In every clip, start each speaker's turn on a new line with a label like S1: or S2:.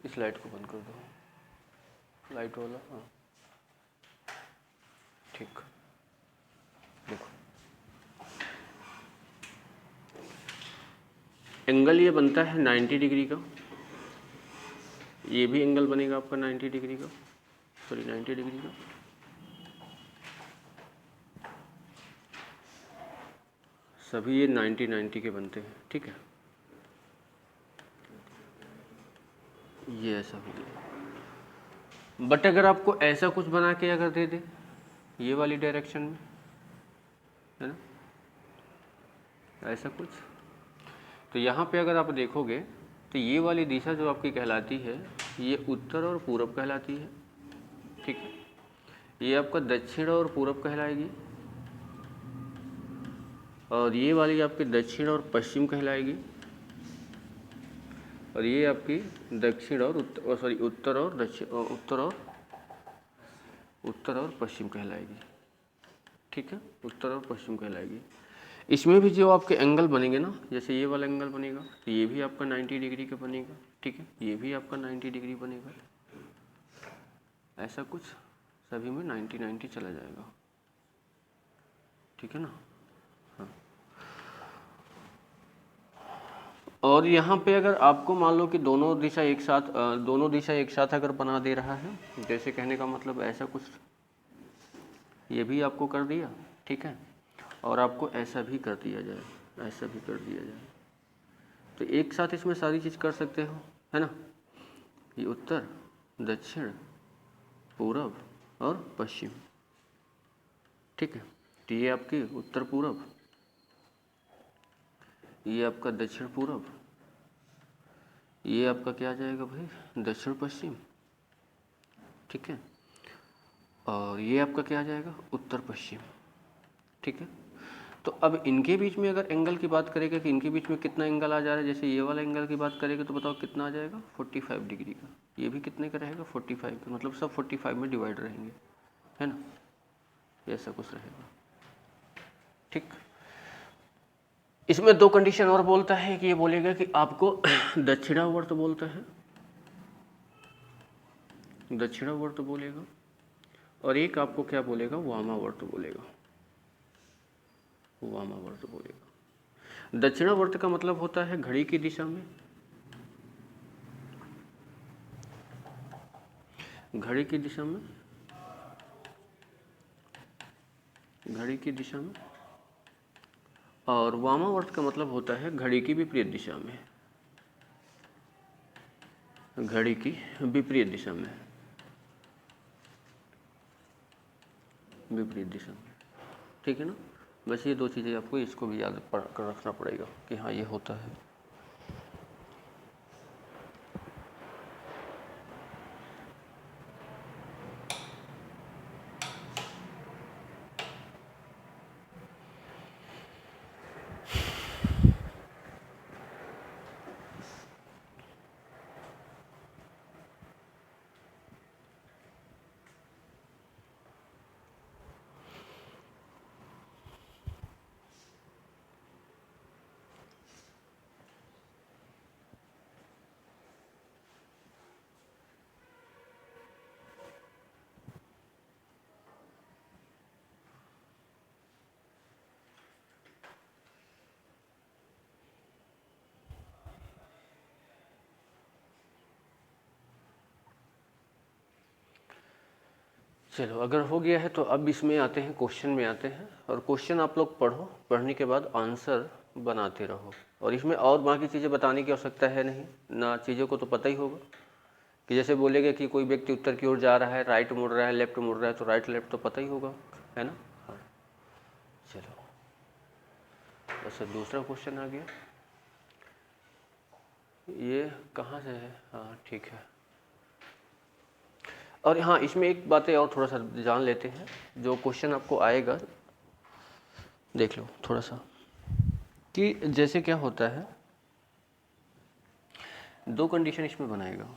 S1: इस लाइट को बंद कर दो, लाइट वाला। हाँ ठीक, देखो एंगल ये बनता है 90 डिग्री का, ये भी एंगल बनेगा आपका 90 डिग्री का, सॉरी 90 डिग्री का। सभी ये 90 के बनते हैं, ठीक है। ये ऐसा हो गया। बट अगर आपको ऐसा कुछ बना के अगर दे दे ये वाली डायरेक्शन में, है ना, ऐसा कुछ, तो यहाँ पे अगर आप देखोगे तो ये वाली दिशा जो आपकी कहलाती है ये उत्तर और पूरब कहलाती है, ठीक है। ये आपका दक्षिण और पूरब कहलाएगी, और ये वाली आपकी दक्षिण और पश्चिम कहलाएगी, और ये आपकी दक्षिण और उत्तर, सॉरी उत्तर और दक्षिण, उत्तर और पश्चिम कहलाएगी, ठीक है। उत्तर और पश्चिम कहलाएगी। इसमें भी जो आपके एंगल बनेंगे ना, जैसे ये वाला एंगल बनेगा तो ये भी आपका 90 डिग्री का बनेगा, ठीक है। ये भी आपका 90 डिग्री बनेगा, ऐसा कुछ सभी में 90 चला जाएगा, ठीक है ना। हाँ, और यहाँ पे अगर आपको मान लो कि दोनों दिशा एक साथ अगर बना दे रहा है, जैसे कहने का मतलब ऐसा कुछ, ये भी आपको कर दिया, ठीक है, और आपको ऐसा भी कर दिया जाए, ऐसा भी कर दिया जाए, तो एक साथ इसमें सारी चीज़ कर सकते हो, है ना। ये उत्तर, दक्षिण, पूरब और पश्चिम, ठीक है। तो ये आपकी उत्तर पूरब, ये आपका दक्षिण पूरब, ये आपका क्या आ जाएगा भाई, दक्षिण पश्चिम, ठीक है। और ये आपका क्या आ जाएगा, उत्तर पश्चिम, ठीक है। तो अब इनके बीच में अगर एंगल की बात करेंगे कि इनके बीच में कितना एंगल आ जा रहा है, जैसे ये वाला एंगल की बात करेंगे तो बताओ कितना आ जाएगा, 45 डिग्री का। ये भी कितने का रहेगा, 45 का, मतलब सब 45 में डिवाइड रहेंगे, है ना, ऐसा कुछ रहेगा, ठीक। इसमें दो कंडीशन और बोलता है कि ये बोलेगा कि आपको दक्षिणावर्त बोलता है, दक्षिणावर्त बोलेगा, और एक आपको क्या बोलेगा, वामावर्त बोलेगा, वामावर्त बोलेगा। दक्षिणावर्त का मतलब होता है घड़ी की दिशा में, घड़ी की दिशा में, घड़ी की दिशा में, और वामावर्त का मतलब होता है घड़ी की विपरीत दिशा में, घड़ी की विपरीत दिशा में, विपरीत दिशा में, ठीक है ना। बस ये दो चीज़ें आपको इसको भी याद कर रखना पड़ेगा कि हाँ ये होता है। चलो अगर हो गया है तो अब इसमें आते हैं, क्वेश्चन में आते हैं, और क्वेश्चन आप लोग पढ़ो, पढ़ने के बाद आंसर बनाते रहो। और इसमें और बाकी चीज़ें बताने की आवश्यकता है नहीं ना, चीज़ों को तो पता ही होगा कि जैसे बोलेगा कि कोई व्यक्ति उत्तर की ओर जा रहा है, राइट मुड़ रहा है, लेफ्ट मुड़ रहा है, तो राइट लेफ्ट तो पता ही होगा, है ना। हाँ चलो, वैसे दूसरा क्वेश्चन आ गया, ये कहाँ से है, हाँ ठीक है। और हाँ इसमें एक बातें और थोड़ा सा जान लेते हैं, जो क्वेश्चन आपको आएगा देख लो थोड़ा सा, कि जैसे क्या होता है, दो कंडीशन इसमें बनाएगा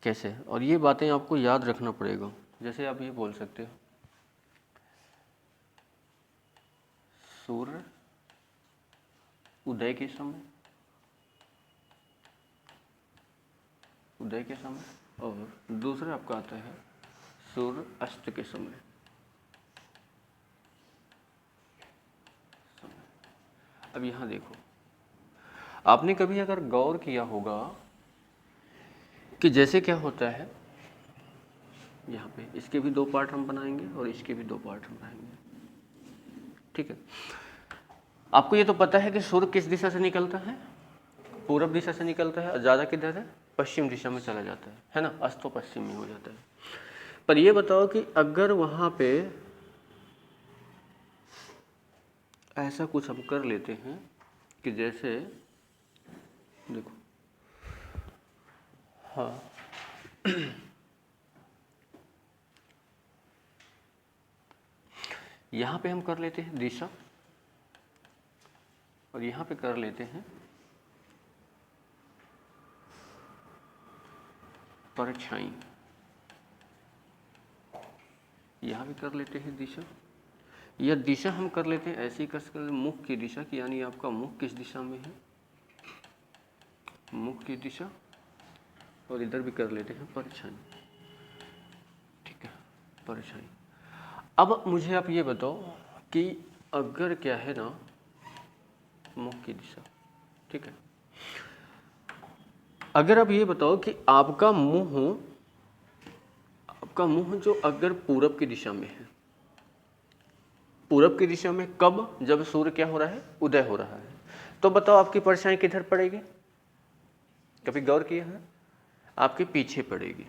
S1: कैसे, और ये बातें आपको याद रखना पड़ेगा। जैसे आप ये बोल सकते हो, सूर्य उदय के समय, उदय के समय, और दूसरा आपका आता है सूर्य अस्त के समय। अब यहाँ देखो, आपने कभी अगर गौर किया होगा कि जैसे क्या होता है, यहाँ पे इसके भी दो पार्ट हम बनाएंगे और इसके भी दो पार्ट हम बनाएंगे, ठीक है। आपको ये तो पता है कि सूर्य किस दिशा से निकलता है, पूरब दिशा से निकलता है, और ज़्यादा किधर है, पश्चिम दिशा में चला जाता है ना, अस्त तो पश्चिम में हो जाता है। पर ये बताओ कि अगर वहाँ पे ऐसा कुछ हम कर लेते हैं कि जैसे देखो, हाँ यहाँ पे हम कर लेते हैं दिशा, और यहाँ पे कर लेते हैं परछाई, यहाँ भी कर लेते हैं दिशा, या दिशा हम कर लेते हैं ऐसी कर मुख की दिशा की, यानी आपका मुख किस दिशा में है, मुख की दिशा, और इधर भी कर लेते हैं परछाई, ठीक है, परछाई। अब मुझे आप ये बताओ कि अगर क्या है ना, मुख की दिशा, ठीक है, अगर आप ये बताओ कि आपका मुंह जो अगर पूरब की दिशा में है, पूरब की दिशा में कब, जब सूर्य क्या हो रहा है, उदय हो रहा है, तो बताओ आपकी परछाई किधर पड़ेगी, कभी गौर किया है, आपके पीछे पड़ेगी,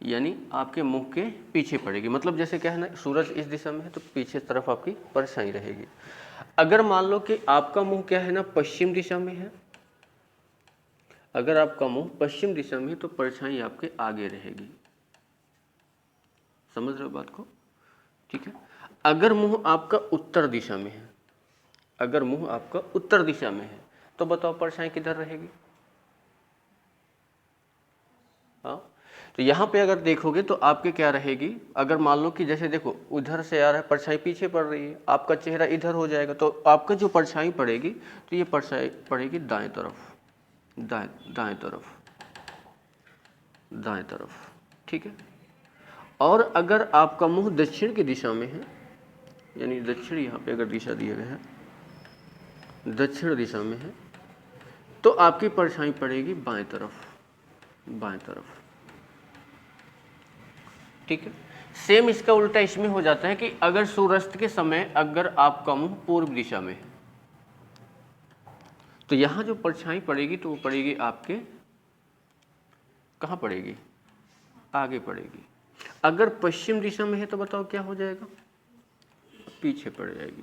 S1: यानी आपके मुंह के पीछे पड़ेगी। मतलब जैसे क्या है ना, सूरज इस दिशा में है तो पीछे तरफ आपकी परछाई रहेगी। अगर मान लो कि आपका मुंह क्या है ना, पश्चिम दिशा में है, अगर आपका मुंह पश्चिम दिशा में है तो परछाई आपके आगे रहेगी। समझ रहे हो बात को, ठीक है। अगर मुंह आपका उत्तर दिशा में है, अगर मुंह आपका उत्तर दिशा में है तो बताओ परछाई किधर रहेगी। हाँ, तो यहाँ पे अगर देखोगे तो आपके क्या रहेगी, अगर मान लो कि जैसे देखो उधर से आ रहा है, परछाई पीछे पड़ रही है, आपका चेहरा इधर हो जाएगा, तो आपका जो परछाई पड़ेगी तो ये परछाई पड़ेगी दाएं तरफ, दाएं तरफ, दाएं तरफ, ठीक है। और अगर आपका मुंह दक्षिण की दिशा में है, यानी दक्षिण यहाँ पे अगर दिशा दिया गया है, दक्षिण दिशा में है, तो आपकी परछाई पड़ेगी बाएं तरफ, बाएं तरफ, ठीक है। सेम इसका उल्टा इसमें हो जाता है कि अगर सूर्यास्त के समय अगर आपका मुंह पूर्व दिशा में है तो यहां जो परछाई पड़ेगी तो वो पड़ेगी आपके, कहां पड़ेगी, आगे पड़ेगी। अगर पश्चिम दिशा में है तो बताओ क्या हो जाएगा, पीछे पड़ जाएगी,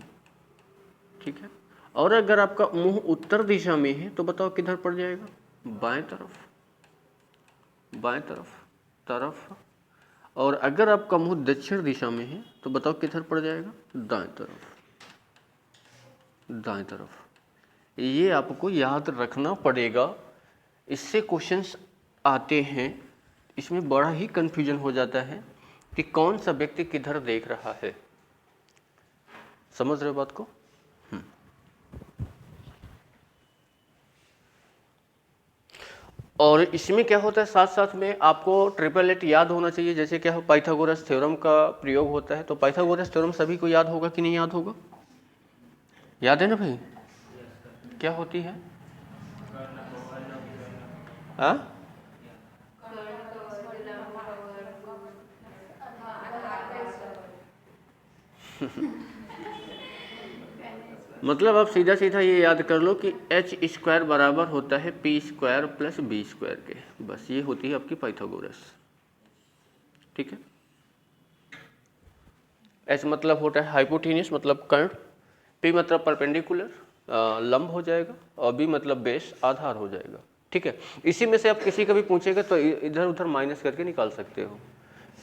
S1: ठीक है। और अगर आपका मुंह उत्तर दिशा में है तो बताओ किधर पड़ जाएगा, बाएं तरफ, बाएं तरफ। और अगर आपका मुंह दक्षिण दिशा में है तो बताओ किधर पड़ जाएगा, दाएं तरफ, दाएं तरफ। ये आपको याद रखना पड़ेगा, इससे क्वेश्चंस आते हैं, इसमें बड़ा ही कंफ्यूजन हो जाता है कि कौन सा व्यक्ति किधर देख रहा है। समझ रहे हो बात को। और इसमें क्या होता है, साथ साथ में आपको 888 याद होना चाहिए। जैसे क्या हो, पाइथागोरस थ्योरम का प्रयोग होता है, तो पाइथागोरस थ्योरम सभी को याद होगा कि नहीं याद होगा, याद है ना भाई, क्या होती है, हाँ मतलब आप सीधा सीधा ये याद कर लो कि h² बराबर होता है p² प्लस b² के, बस ये होती है आपकी पाइथागोरस, ठीक है। h मतलब होता है हाइपोटेन्यूस, मतलब कर्ण, p मतलब परपेंडिकुलर, लंब हो जाएगा, और b मतलब बेस, आधार हो जाएगा, ठीक है। इसी में से आप किसी का भी पूछेगा तो इधर उधर माइनस करके निकाल सकते हो,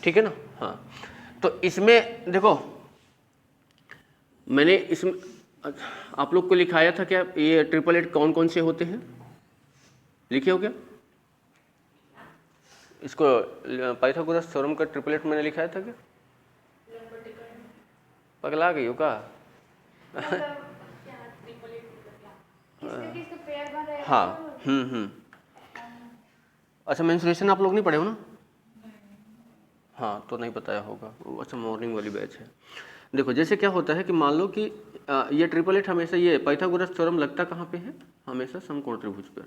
S1: ठीक है ना। हाँ, तो इसमें देखो मैंने इसमें आप लोग को लिखाया था क्या, ये 888 कौन कौन से होते हैं, लिखे हो क्या इसको, पाइथागोरस थ्योरम का 888 मैंने लिखाया था क्या, पगला गई हो का हाँ, अच्छा मेंस्ट्रुएशन आप लोग नहीं पढ़े हो ना? हाँ तो नहीं बताया होगा, अच्छा मॉर्निंग वाली बैच है। देखो जैसे क्या होता है कि मान लो कि ये ट्रिपलेट हमेशा, ये पाइथागोरस थ्योरम लगता कहाँ पे है? हमेशा समकोण त्रिभुज पर,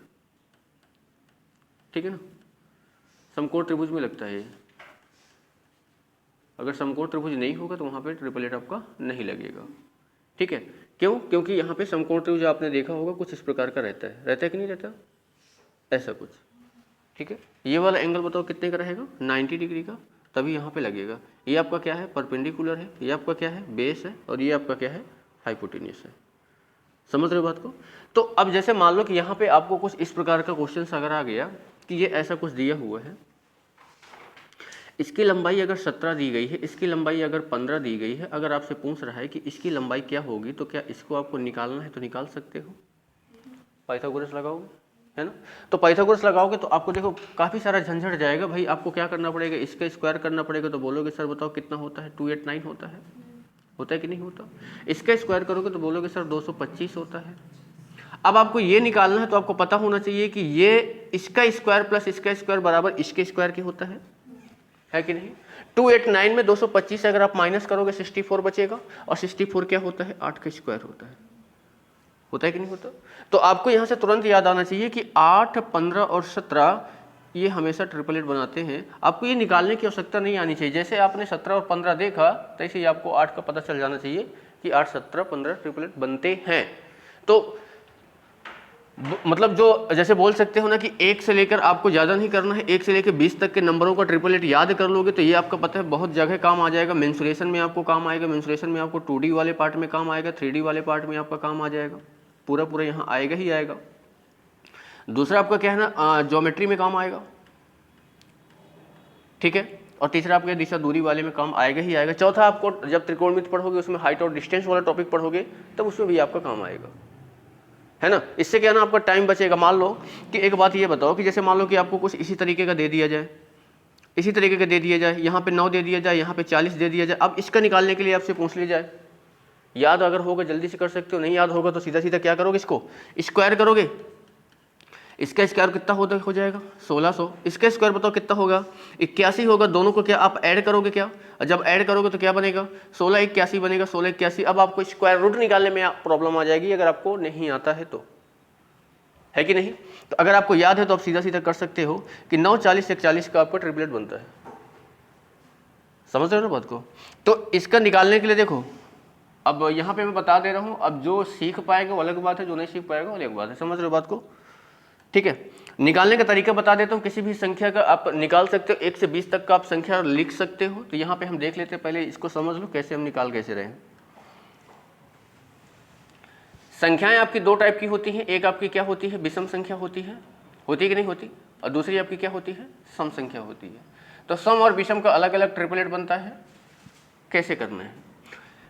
S1: ठीक है ना, समकोण त्रिभुज में लगता है ये। अगर समकोण त्रिभुज नहीं होगा तो वहाँ पे ट्रिपलेट आपका नहीं लगेगा, ठीक है। क्यों? क्योंकि यहाँ पे समकोण त्रिभुज आपने देखा होगा कुछ इस प्रकार का रहता है कि नहीं रहता, ऐसा कुछ, ठीक है। ये वाला एंगल बताओ कितने का रहेगा? 90 डिग्री का, तभी यहाँ पे लगेगा। ये आपका क्या है? परपेंडिकुलर है। ये आपका क्या है? बेस है। और ये आपका क्या है? हाइपोटेन्यूस है। समझ रहे हो बात को? तो अब जैसे मान लो कि यहाँ पे आपको कुछ इस प्रकार का क्वेश्चन अगर आ गया कि ये ऐसा कुछ दिया हुआ है, इसकी लंबाई अगर 17 दी गई है, इसकी लंबाई अगर 15 दी गई है, अगर आपसे पूछ रहा है कि इसकी लंबाई क्या होगी, तो क्या इसको आपको निकालना है तो निकाल सकते हो। पाइथागोरस लगाओगे, है ना। तो पाइथागोरस लगाओगे तो आपको देखो काफ़ी सारा झंझट जाएगा भाई। आपको क्या करना पड़ेगा? इसका स्क्वायर करना पड़ेगा। तो बोलोगे सर बताओ कितना होता है? 289 होता है कि नहीं होता? इसका स्क्वायर करोगे तो बोलोगे सर 225 होता है। अब आपको ये निकालना है तो आपको पता होना चाहिए कि ये इसका स्क्वायर प्लस इसका स्क्वायर बराबर इसके स्क्वायर के होता है कि नहीं। 289 में 225 से अगर आप माइनस करोगे 64 बचेगा, और 64 क्या होता है? 8 का स्क्वायर होता है कि नहीं होता। तो आपको यहाँ से तुरंत याद आना चाहिए कि 8, 15 और 17 ये हमेशा ट्रिपलेट बनाते हैं। आपको ये निकालने की आवश्यकता नहीं आनी चाहिए। जैसे आपने 17 और 15 देखा तैसे ही आपको 8 का पता चल जाना चाहिए कि 8, 17, 15 ट्रिपलेट बनते हैं। तो मतलब जो जैसे बोल सकते हो ना कि 1 से लेकर आपको ज़्यादा नहीं करना है, 1 से लेकर 20 तक के नंबरों का ट्रिपलेट याद कर लोगे तो ये आपका पता है बहुत जगह काम आ जाएगा। मेंसुरेशन में आपको काम आएगा, मेंसुरेशन में आपको 2D वाले पार्ट में काम आएगा, 3D वाले पार्ट में आपका काम आ जाएगा, पूरा यहाँ आएगा ही आएगा। दूसरा आपका क्या है ना, ज्योमेट्री में काम आएगा, ठीक है। और तीसरा आपका दिशा दूरी वाले में काम आएगा ही आएगा। चौथा आपको जब त्रिकोणमिति पढ़ोगे उसमें हाइट और डिस्टेंस वाला टॉपिक पढ़ोगे तब उसमें भी आपका काम आएगा, है ना। इससे क्या ना आपका टाइम बचेगा। मान लो कि एक बात ये बताओ कि जैसे मान लो कि आपको कुछ इसी तरीके का दे दिया जाए, इसी तरीके का दे दिया जाए, यहाँ पे 9 दे दिया जाए, यहाँ पे 40 दे दिया जाए। अब इसका निकालने के लिए आपसे पूछ लिया जाए, याद अगर होगा जल्दी से कर सकते हो, नहीं याद होगा तो सीधा सीधा क्या करोगे? इसको स्क्वायर करोगे। इसका स्क्वायर कितना हो जाएगा? 1600। इसका स्क्वायर बताओ कितना होगा? 81 होगा। दोनों को क्या आप ऐड करोगे क्या? जब ऐड करोगे तो क्या बनेगा? 16 81 बनेगा, 16 81। अब आपको स्क्वायर रूट निकालने में प्रॉब्लम आ जाएगी अगर आपको नहीं आता है तो, है कि नहीं। तो अगर आपको याद है तो आप सीधा सीधा कर सकते हो कि 9, 40, 41 का आपका ट्रिपलेट बनता है। समझ रहे हो ना बात को? तो इसका निकालने के लिए देखो, अब यहाँ पे मैं बता दे रहा हूँ, अब जो सीख पाएगा वो अलग बात है, जो नहीं सीख पाएगा वो अलग बात है। समझ रहे हो बात को? ठीक है। निकालने का तरीका बता देता हूँ। किसी भी संख्या का आप निकाल सकते हो, 1 से 20 तक का आप संख्या लिख सकते हो। तो यहाँ पे हम देख लेते हैं, पहले इसको समझ लो कैसे हम निकाल कैसे रहे हैं। संख्याएं आपकी 2 टाइप की होती हैं। एक आपकी क्या होती है? विषम संख्या होती है कि नहीं होती। और दूसरी आपकी क्या होती है? सम संख्या होती है। तो सम और विषम का अलग अलग ट्रिपलेट बनता है। कैसे करना है?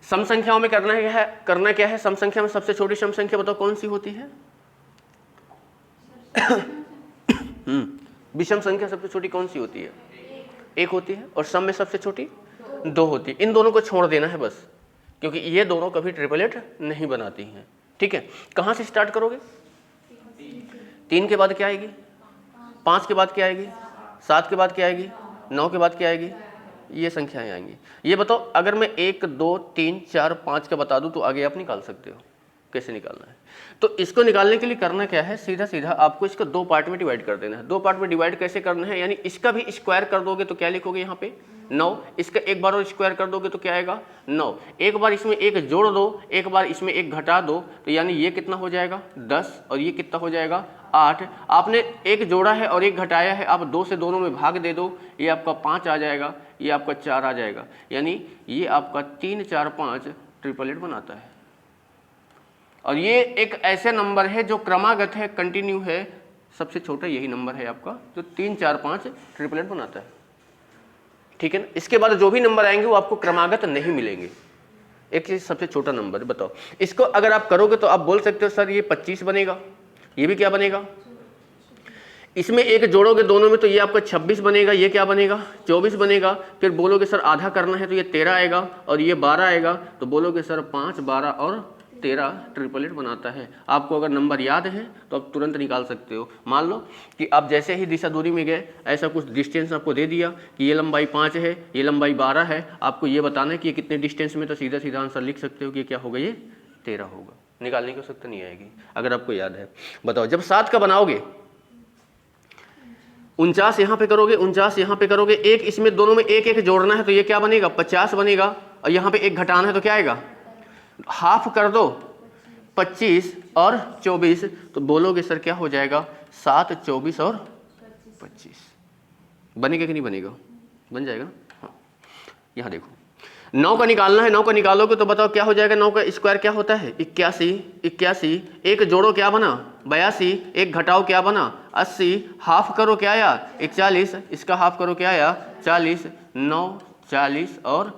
S1: सम संख्याओं में करना क्या है? सम संख्या में सबसे छोटी सम संख्या बताओ कौन सी होती है? विषम संख्या सबसे छोटी कौन सी होती है? 1 होती है। और सम में सबसे छोटी 2 होती है। इन दोनों को छोड़ देना है बस, क्योंकि ये दोनों कभी ट्रिपलेट नहीं बनाती हैं, ठीक है। कहाँ से स्टार्ट करोगे? 3 के बाद क्या आएगी? 5 के बाद क्या आएगी? 7 के बाद क्या आएगी? 9 के बाद क्या आएगी? ये संख्याएं आएंगी। ये बताओ अगर मैं 1, 2, 3, 4, 5 का बता दूं तो आगे आप निकाल सकते हो। कैसे निकालना है? तो इसको निकालने के लिए करना क्या है? सीधा सीधा आपको इसको 2 पार्ट में डिवाइड कर देना है। 2 पार्ट में डिवाइड कैसे करना है? यानी इसका भी स्क्वायर कर दोगे तो क्या लिखोगे यहाँ पे? 9। इसका एक बार और स्क्वायर कर दोगे तो क्या आएगा? 9। एक बार इसमें 1 जोड़ दो, एक बार इसमें 1 घटा दो, तो यानी ये कितना हो जाएगा? 10। और ये कितना हो जाएगा? 8। आपने 1 जोड़ा है और 1 घटाया है, आप 2 से दोनों में भाग दे दो, ये आपका 5 आ जाएगा, ये आपका 4 आ जाएगा। यानी ये आपका 3, 4, 5 ट्रिपलेट बनाता है। और ये एक ऐसे नंबर है जो क्रमागत है, कंटिन्यू है। सबसे छोटा यही नंबर है आपका जो 3, 4, 5 ट्रिपलेट बनाता है, ठीक है ना। इसके बाद जो भी नंबर आएंगे वो आपको क्रमागत नहीं मिलेंगे। एक चीज सबसे छोटा नंबर है। बताओ इसको अगर आप करोगे तो आप बोल सकते हो सर ये 25 बनेगा, ये भी क्या बनेगा? इसमें 1 जोड़ोगे दोनों में तो ये आपका 26 बनेगा, ये क्या बनेगा? 24 बनेगा। फिर बोलोगे सर आधा करना है तो ये 13 आएगा और ये 12 आएगा, तो बोलोगे सर 5, 12 और 13 ट्रिपलेट बनाता है। आपको अगर नंबर याद है तो आप तुरंत निकाल सकते हो। मान लो कि आप जैसे ही दिशा दूरी में गए, ऐसा कुछ डिस्टेंस आपको दे दिया कि ये लंबाई 5 है, ये लंबाई 12 है, आपको ये बताना है कि ये कितने डिस्टेंस में, तो सीधा सीधा आंसर लिख सकते हो कि क्या होगा, ये 13 होगा। निकालने की आवश्यकता नहीं आएगी अगर आपको याद है। बताओ जब 7 का बनाओगे, 49 यहाँ पे करोगे, 49 यहाँ पे करोगे, एक इसमें दोनों में एक एक जोड़ना है तो ये क्या बनेगा, 50 बनेगा, और यहाँ पे एक घटाना है तो क्या आएगा, हाफ कर दो 25 और 24, तो बोलोगे सर क्या हो जाएगा, 7, 24 और 25। बनेगा कि नहीं बनेगा, बन जाएगा। हाँ यहाँ देखो 9 का निकालना है, 9 का निकालोगे तो बताओ क्या हो जाएगा, 9 का स्क्वायर क्या होता है 81, 81, एक जोड़ो क्या बना 82, एक घटाओ क्या बना 80, हाफ करो क्या आया 41, इसका हाफ करो क्या आया 40, 9, 40 और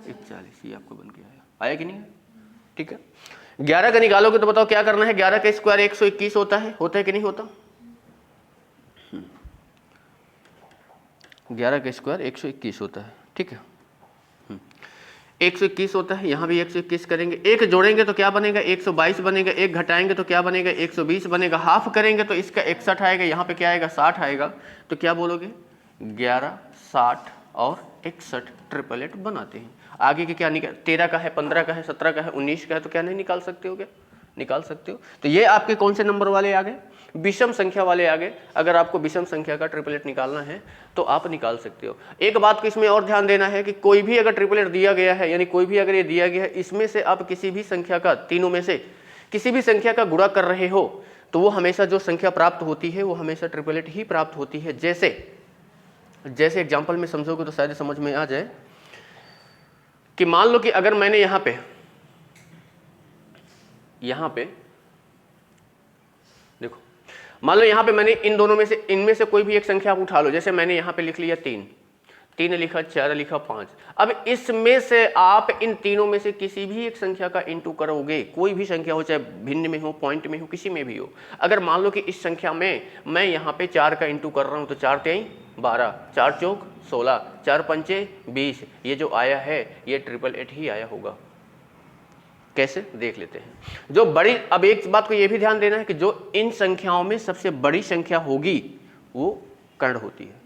S1: 41, ये आपको बन के आया कि नहीं, ठीक है। 11 का निकालोगे तो बताओ क्या करना है, 11 का स्क्वायर 121 होता है कि नहीं होता, 11 का स्क्वायर 121 होता है, ठीक है। 121 होता है, यहाँ भी 121 करेंगे, एक जोड़ेंगे तो क्या बनेगा 122 बनेगा, एक घटाएंगे तो क्या बनेगा 120 बनेगा, हाफ करेंगे तो इसका 61 आएगा, यहाँ पे क्या आएगा 60 आएगा, तो क्या बोलोगे 11, 60 और 61 ट्रिपलेट बनाते हैं। आगे के क्या निकाल, 13 का है, 15 का है, 17 का है, 19 का है, तो क्या नहीं निकाल सकते हो, क्या निकाल सकते हो। तो ये आपके कौन से नंबर वाले आ गए, विषम संख्या वाले आ गए। अगर आपको विषम संख्या का ट्रिपलेट निकालना है तो आप निकाल सकते हो। एक बात को इसमें और ध्यान देना है कि कोई भी अगर ट्रिपलेट दिया गया है, यानी कोई भी अगर ये दिया गया है, इसमें से आप किसी भी संख्या का, तीनों में से किसी भी संख्या का गुणा कर रहे हो, तो वो हमेशा जो संख्या प्राप्त होती है वो हमेशा ट्रिपलेट ही प्राप्त होती है। जैसे एग्जाम्पल में समझोगे तो शायद समझ में आ जाए कि मान लो कि अगर मैंने यहाँ पे देखो, मान लो यहाँ पे मैंने इन दोनों में से, इनमें से कोई भी एक संख्या आप उठा लो, जैसे मैंने यहाँ पे लिख लिया 3 लिखा, 4 लिखा, 5। अब इसमें से आप इन तीनों में से किसी भी एक संख्या का इंटू करोगे, कोई भी संख्या हो, चाहे भिन्न में हो, पॉइंट में हो, किसी में भी हो। अगर मान लो कि इस संख्या में मैं यहाँ पे 4 का इंटू कर रहा हूँ, तो 4 3 12, 4 चौक 16, 4 पंचे 20, ये जो आया है ये 888 ही आया होगा। कैसे देख लेते हैं। जो बड़ी, अब एक बात को यह भी ध्यान देना है कि जो इन संख्याओं में सबसे बड़ी संख्या होगी वो कर्ण होती है,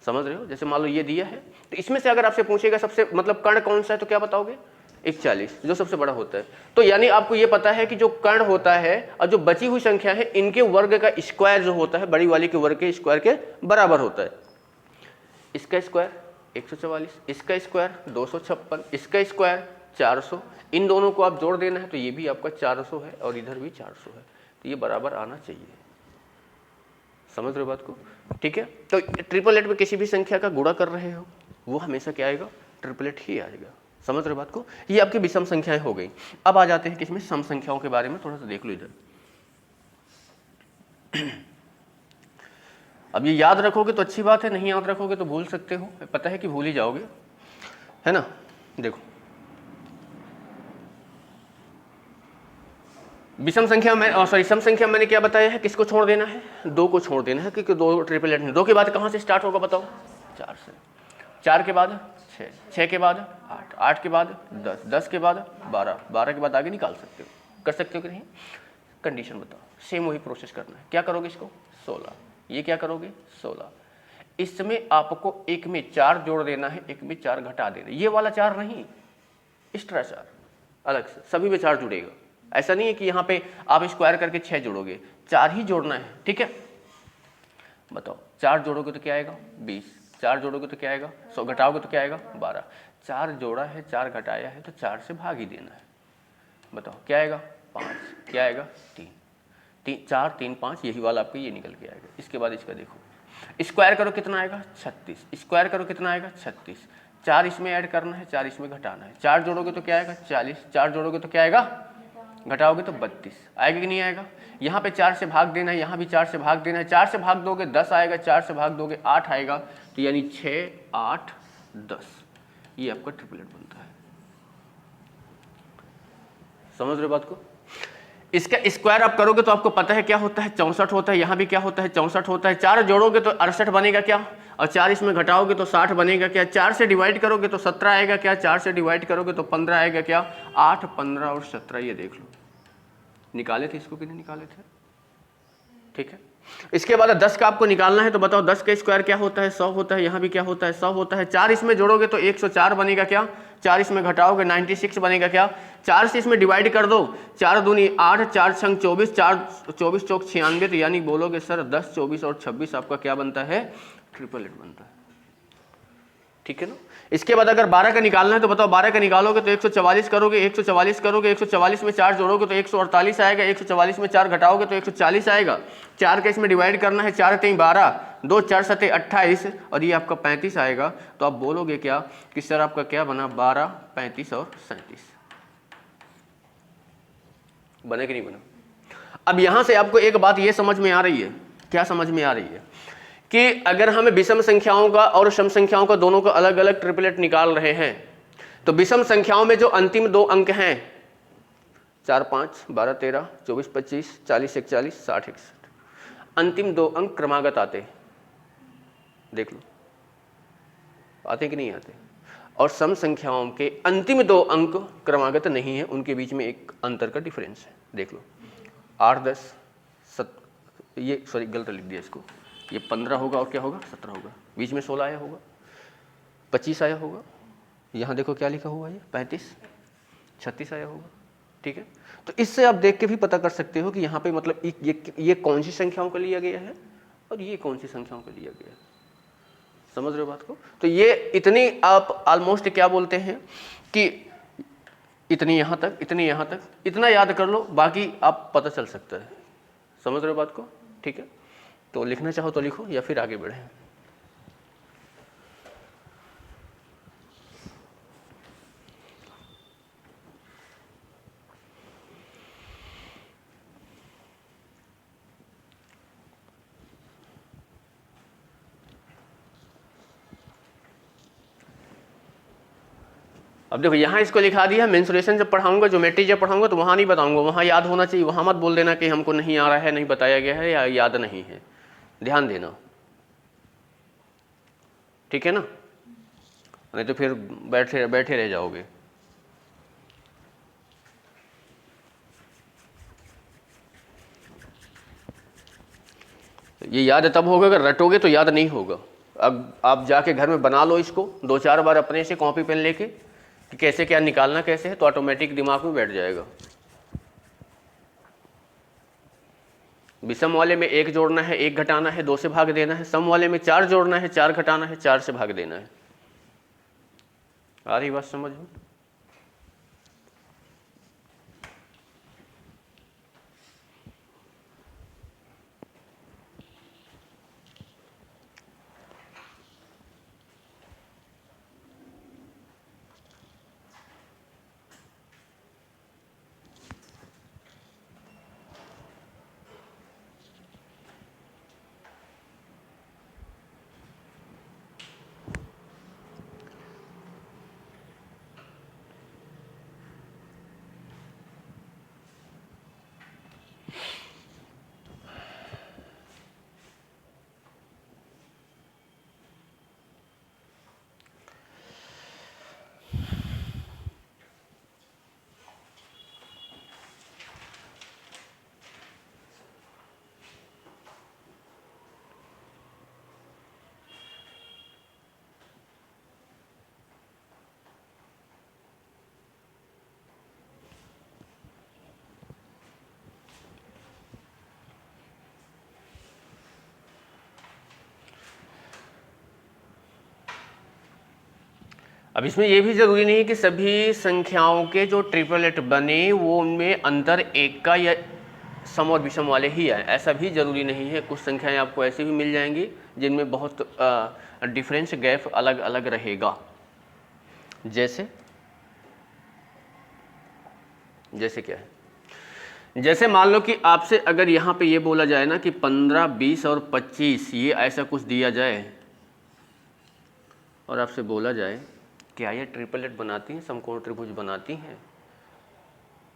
S1: समझ रहे हो। जैसे मान लो ये दिया है, तो इसमें से अगर आपसे पूछेगा सबसे मतलब कर्ण कौन सा है, तो क्या बताओगे 41, जो सबसे बड़ा होता है। तो यानी आपको ये पता है कि जो कर्ण होता है और जो बची हुई संख्या है, इनके वर्ग का स्क्वायर जो होता है, बड़ी वाली के वर्ग के स्क्वायर के बराबर होता है। इसका स्क्वायर 144, इसका स्क्वायर 256, इसका स्क्वायर 400, इन दोनों को आप जोड़ देना है तो ये भी आपका 400 है और इधर भी 400 है, तो ये बराबर आना चाहिए। समझ रहे हो बात को, ठीक है। तो ट्रिपलेट में किसी भी संख्या का गुणा कर रहे हो वो हमेशा क्या आएगा, ट्रिपलेट ही आएगा। समझ रहे हो बात को। ये आपकी विषम संख्याएं हो गई। अब आ जाते हैं किसमें, सम संख्याओं के बारे में थोड़ा सा देख लो इधर। अब ये याद रखोगे तो अच्छी बात है, नहीं याद रखोगे तो भूल सकते हो, पता है कि भूल ही जाओगे, है ना। देखो विषम संख्या में, सॉरी सम संख्या मैंने क्या बताया है, किसको छोड़ देना है, 2 को छोड़ देना है, क्योंकि 2 ट्रिपलेट में 2 के बाद कहाँ से स्टार्ट होगा बताओ, 4 से। 4 के बाद 6, 6 के बाद 8, 8 के बाद 10, 10 के बाद 12, 12 के बाद आगे निकाल सकते हो, कर सकते हो कि नहीं। कंडीशन बताओ, सेम वही प्रोसेस करना है। क्या करोगे इसको 16, ये क्या करोगे 16, इसमें आपको एक में 4 जोड़ देना है, एक में 4 घटा देना। ये वाला 4 नहीं, एक्स्ट्रा 4 अलग से, सभी में 4 जुड़ेगा। ऐसा नहीं है कि यहाँ पे आप स्क्वायर करके 6 जोड़ोगे, 4 ही जोड़ना है, ठीक है। बताओ 4 जोड़ोगे तो क्या आएगा 20, 4 जोड़ोगे तो क्या आएगा 100, घटाओगे तो क्या आएगा 12। 4 जोड़ा है, 4 घटाया है, तो 4 से भाग ही देना है। बताओ क्या आएगा 5, क्या आएगा 3, 4 3 5, यही वाला आपको ये निकल के आएगा। इसके बाद इसका देखो, स्क्वायर करो कितना आएगा 36, स्क्वायर करो कितना आएगा 36, 4 इसमें ऐड करना है, 4 इसमें घटाना है। 4 जोड़ोगे तो क्या आएगा 40, 4 जोड़ोगे तो क्या आएगा, घटाओगे तो 32 आएगा कि नहीं आएगा। यहाँ पे 4 से भाग देना है, यहाँ भी 4 से भाग देना है। 4 से भाग दोगे 10 आएगा, 4 से भाग दोगे 8 आएगा, तो यानी 6 8 10, ये आपका ट्रिपलेट बनता है। समझ रहे हो बात को। इसका स्क्वायर आप करोगे तो आपको पता है क्या होता है 64 होता है, यहाँ भी क्या होता है 64 होता है। 4 जोड़ोगे तो 68 बनेगा, क्या और 4 इसमें घटाओगे तो 60 बनेगा क्या, 4 से डिवाइड करोगे तो 17 आएगा क्या, 4 से डिवाइड करोगे तो 15 आएगा क्या, 8, 15 और 17, ये देख लो निकाले थे इसको कि नहीं निकाले थे, ठीक है। इसके बाद 10 का आपको निकालना है तो बताओ 10 का स्क्वायर क्या होता है, 100 होता है, यहाँ भी क्या होता है, 100 होता है। 4 इसमें जोड़ोगे तो 104 बनेगा क्या, 4 इसमें घटाओगे 96 बनेगा क्या, 4 से इसमें डिवाइड कर दो, 4 दूनी 8, 4 छंग 24, 4 24 चौक 96, तो यानी बोलोगे सर 10, 24 और 26 आपका क्या बनता है, ट्रिपलेट बनता है, ठीक है ना। इसके बाद अगर 12 का निकालना है तो बताओ 12 का निकालोगे तो 144 करोगे, 144 करोगे, 144 में 4 जोड़ोगे तो 148 आएगा, 144 में 4 घटाओगे तो 140 आएगा। 4 का इसमें डिवाइड करना है, 4 3 12, 2 4 7 28 और ये आपका 35 आएगा। तो आप बोलोगे क्या कि सर आपका क्या बना, 12, 35 और 37 बने कि नहीं बना। अब यहां से आपको एक बात ये समझ में आ रही है, क्या समझ में आ रही है कि अगर हमें विषम संख्याओं का और सम संख्याओं का दोनों का अलग अलग ट्रिपलेट निकाल रहे हैं तो विषम संख्याओं में जो अंतिम 2 अंक हैं 4 5 12 13 24 25 40 41 60 61, अंतिम 2 अंक क्रमागत आते, देख लो आते कि नहीं आते। और सम संख्याओं के अंतिम 2 अंक क्रमागत नहीं है, उनके बीच में एक अंतर का डिफरेंस है, देख लो 8 10 ये सॉरी गलत लिख दिया इसको, ये 15 होगा और क्या होगा 17 होगा, बीच में 16 आया होगा, 25 आया होगा, यहाँ देखो क्या लिखा हुआ है 35 36 आया होगा, ठीक है। तो इससे आप देख के भी पता कर सकते हो कि यहाँ पे मतलब ये कौन सी संख्याओं का लिया गया है और ये कौन सी संख्याओं का लिया गया है, समझ रहे हो बात को। तो ये इतनी आप ऑलमोस्ट क्या बोलते हैं कि इतनी यहाँ तक, इतनी यहाँ तक, इतना याद कर लो, बाकी आप पता चल सकता है, समझ रहे हो बात को, ठीक है। तो लिखना चाहो तो लिखो या फिर आगे बढ़ें। अब देखो यहाँ इसको लिखा दिया, मेंसुरेशन जब पढ़ाऊंगा, ज्योमेट्री जब पढ़ाऊंगा तो वहाँ नहीं बताऊंगा, वहाँ याद होना चाहिए, वहाँ मत बोल देना कि हमको नहीं आ रहा है, नहीं बताया गया है या याद नहीं है, ध्यान देना, ठीक है ना, नहीं तो फिर बैठे बैठे रह जाओगे। ये याद तब होगा अगर रटोगे तो याद नहीं होगा। अब आप जाके घर में बना लो इसको 2-4 बार अपने से कॉपी पेन लेके कि कैसे क्या निकालना कैसे है, तो ऑटोमेटिक दिमाग में बैठ जाएगा। विषम वाले में 1 जोड़ना है, 1 घटाना है, 2 से भाग देना है। सम वाले में 4 जोड़ना है, 4 घटाना है, 4 से भाग देना है। आ रही बात समझ में? अब इसमें यह भी जरूरी नहीं कि सभी संख्याओं के जो ट्रिपलेट बने वो उनमें अंतर 1 का या सम और विषम वाले ही आए, ऐसा भी जरूरी नहीं है। कुछ संख्याएं आपको ऐसी भी मिल जाएंगी जिनमें बहुत डिफरेंस गैप अलग अलग रहेगा। जैसे क्या है, जैसे मान लो कि आपसे अगर यहाँ पे ये बोला जाए ना कि 15, 20 और 25 ये ऐसा कुछ दिया जाए और आपसे बोला जाए क्या ये ट्रिपलेट बनाती हैं, समकोण त्रिभुज बनाती हैं,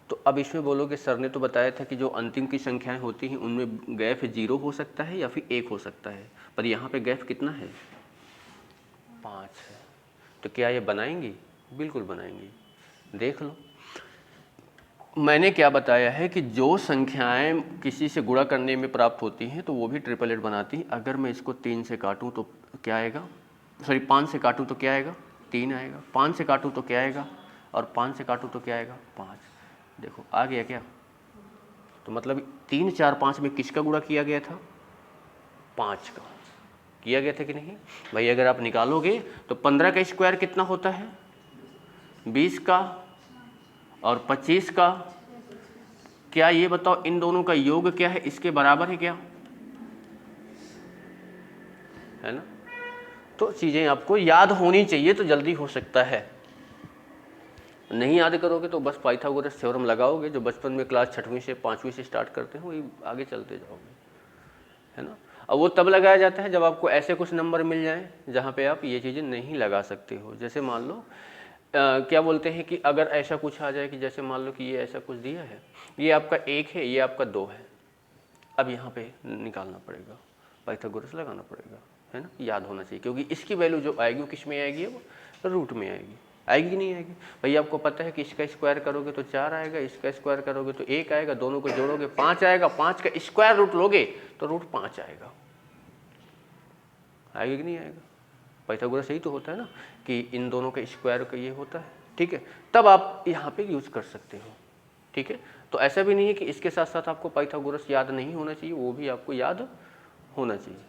S1: तो अब इसमें बोलोगे सर ने तो बताया था कि जो अंतिम की संख्याएं होती हैं उनमें गैप 0 हो सकता है या फिर 1 हो सकता है, पर यहाँ पे गैप कितना है 5 है। तो क्या ये बनाएंगी? बिल्कुल बनाएंगी। देख लो, मैंने क्या बताया है कि जो संख्याएं किसी से गुणा करने में प्राप्त होती हैं तो वो भी ट्रिपलेट बनाती हैं। अगर मैं इसको 3 से काटूं तो क्या आएगा, सॉरी 5 से काटूं तो क्या आएगा, 3 आएगा। 5 से काटूं तो क्या आएगा, और 5 से काटूं तो क्या आएगा, 5। देखो आ गया क्या? तो मतलब 3, 4, 5 में किसका गुणा किया गया था? 5 का किया गया था कि नहीं भाई? अगर आप निकालोगे तो 15 का स्क्वायर कितना होता है, 20 का, और 25 का। क्या ये बताओ इन दोनों का योग क्या है, इसके बराबर है क्या? है ना? तो चीजें आपको याद होनी चाहिए तो जल्दी हो सकता है। नहीं याद करोगे तो बस पाइथागोरस थ्योरम लगाओगे, जो बचपन में क्लास 6वीं से 5वीं से स्टार्ट करते हैं, वही आगे चलते जाओगे, है ना? अब वो तब लगाया जाता है जब आपको ऐसे कुछ नंबर मिल जाएं जहाँ पे आप ये चीज़ें नहीं लगा सकते हो। जैसे मान लो क्या बोलते हैं कि अगर ऐसा कुछ आ जाए कि जैसे मान लो कि ये ऐसा कुछ दिया है, ये आपका 1 है, ये आपका 2 है। अब यहाँ पे निकालना पड़ेगा, पाइथागोरस लगाना पड़ेगा, है ना? याद होना चाहिए, क्योंकि इसकी वैल्यू जो आएगी वो किस में आएगी, वो रूट में आएगी। आएगी कि नहीं आएगी भाई? आपको पता है कि इसका स्क्वायर करोगे तो 4 आएगा, इसका स्क्वायर करोगे तो 1 आएगा, दोनों को जोड़ोगे 5 आएगा, 5 का स्क्वायर रूट लोगे तो रूट 5 आएगा। आएगा कि नहीं आएगा? पाइथागोरस यही तो होता है ना कि इन दोनों का स्क्वायर का ये होता है, ठीक है? तब आप यहाँ पे यूज कर सकते हो, ठीक है? तो ऐसा भी नहीं है कि इसके साथ साथ आपको पाइथागोरस याद नहीं होना चाहिए, वो भी आपको याद होना चाहिए,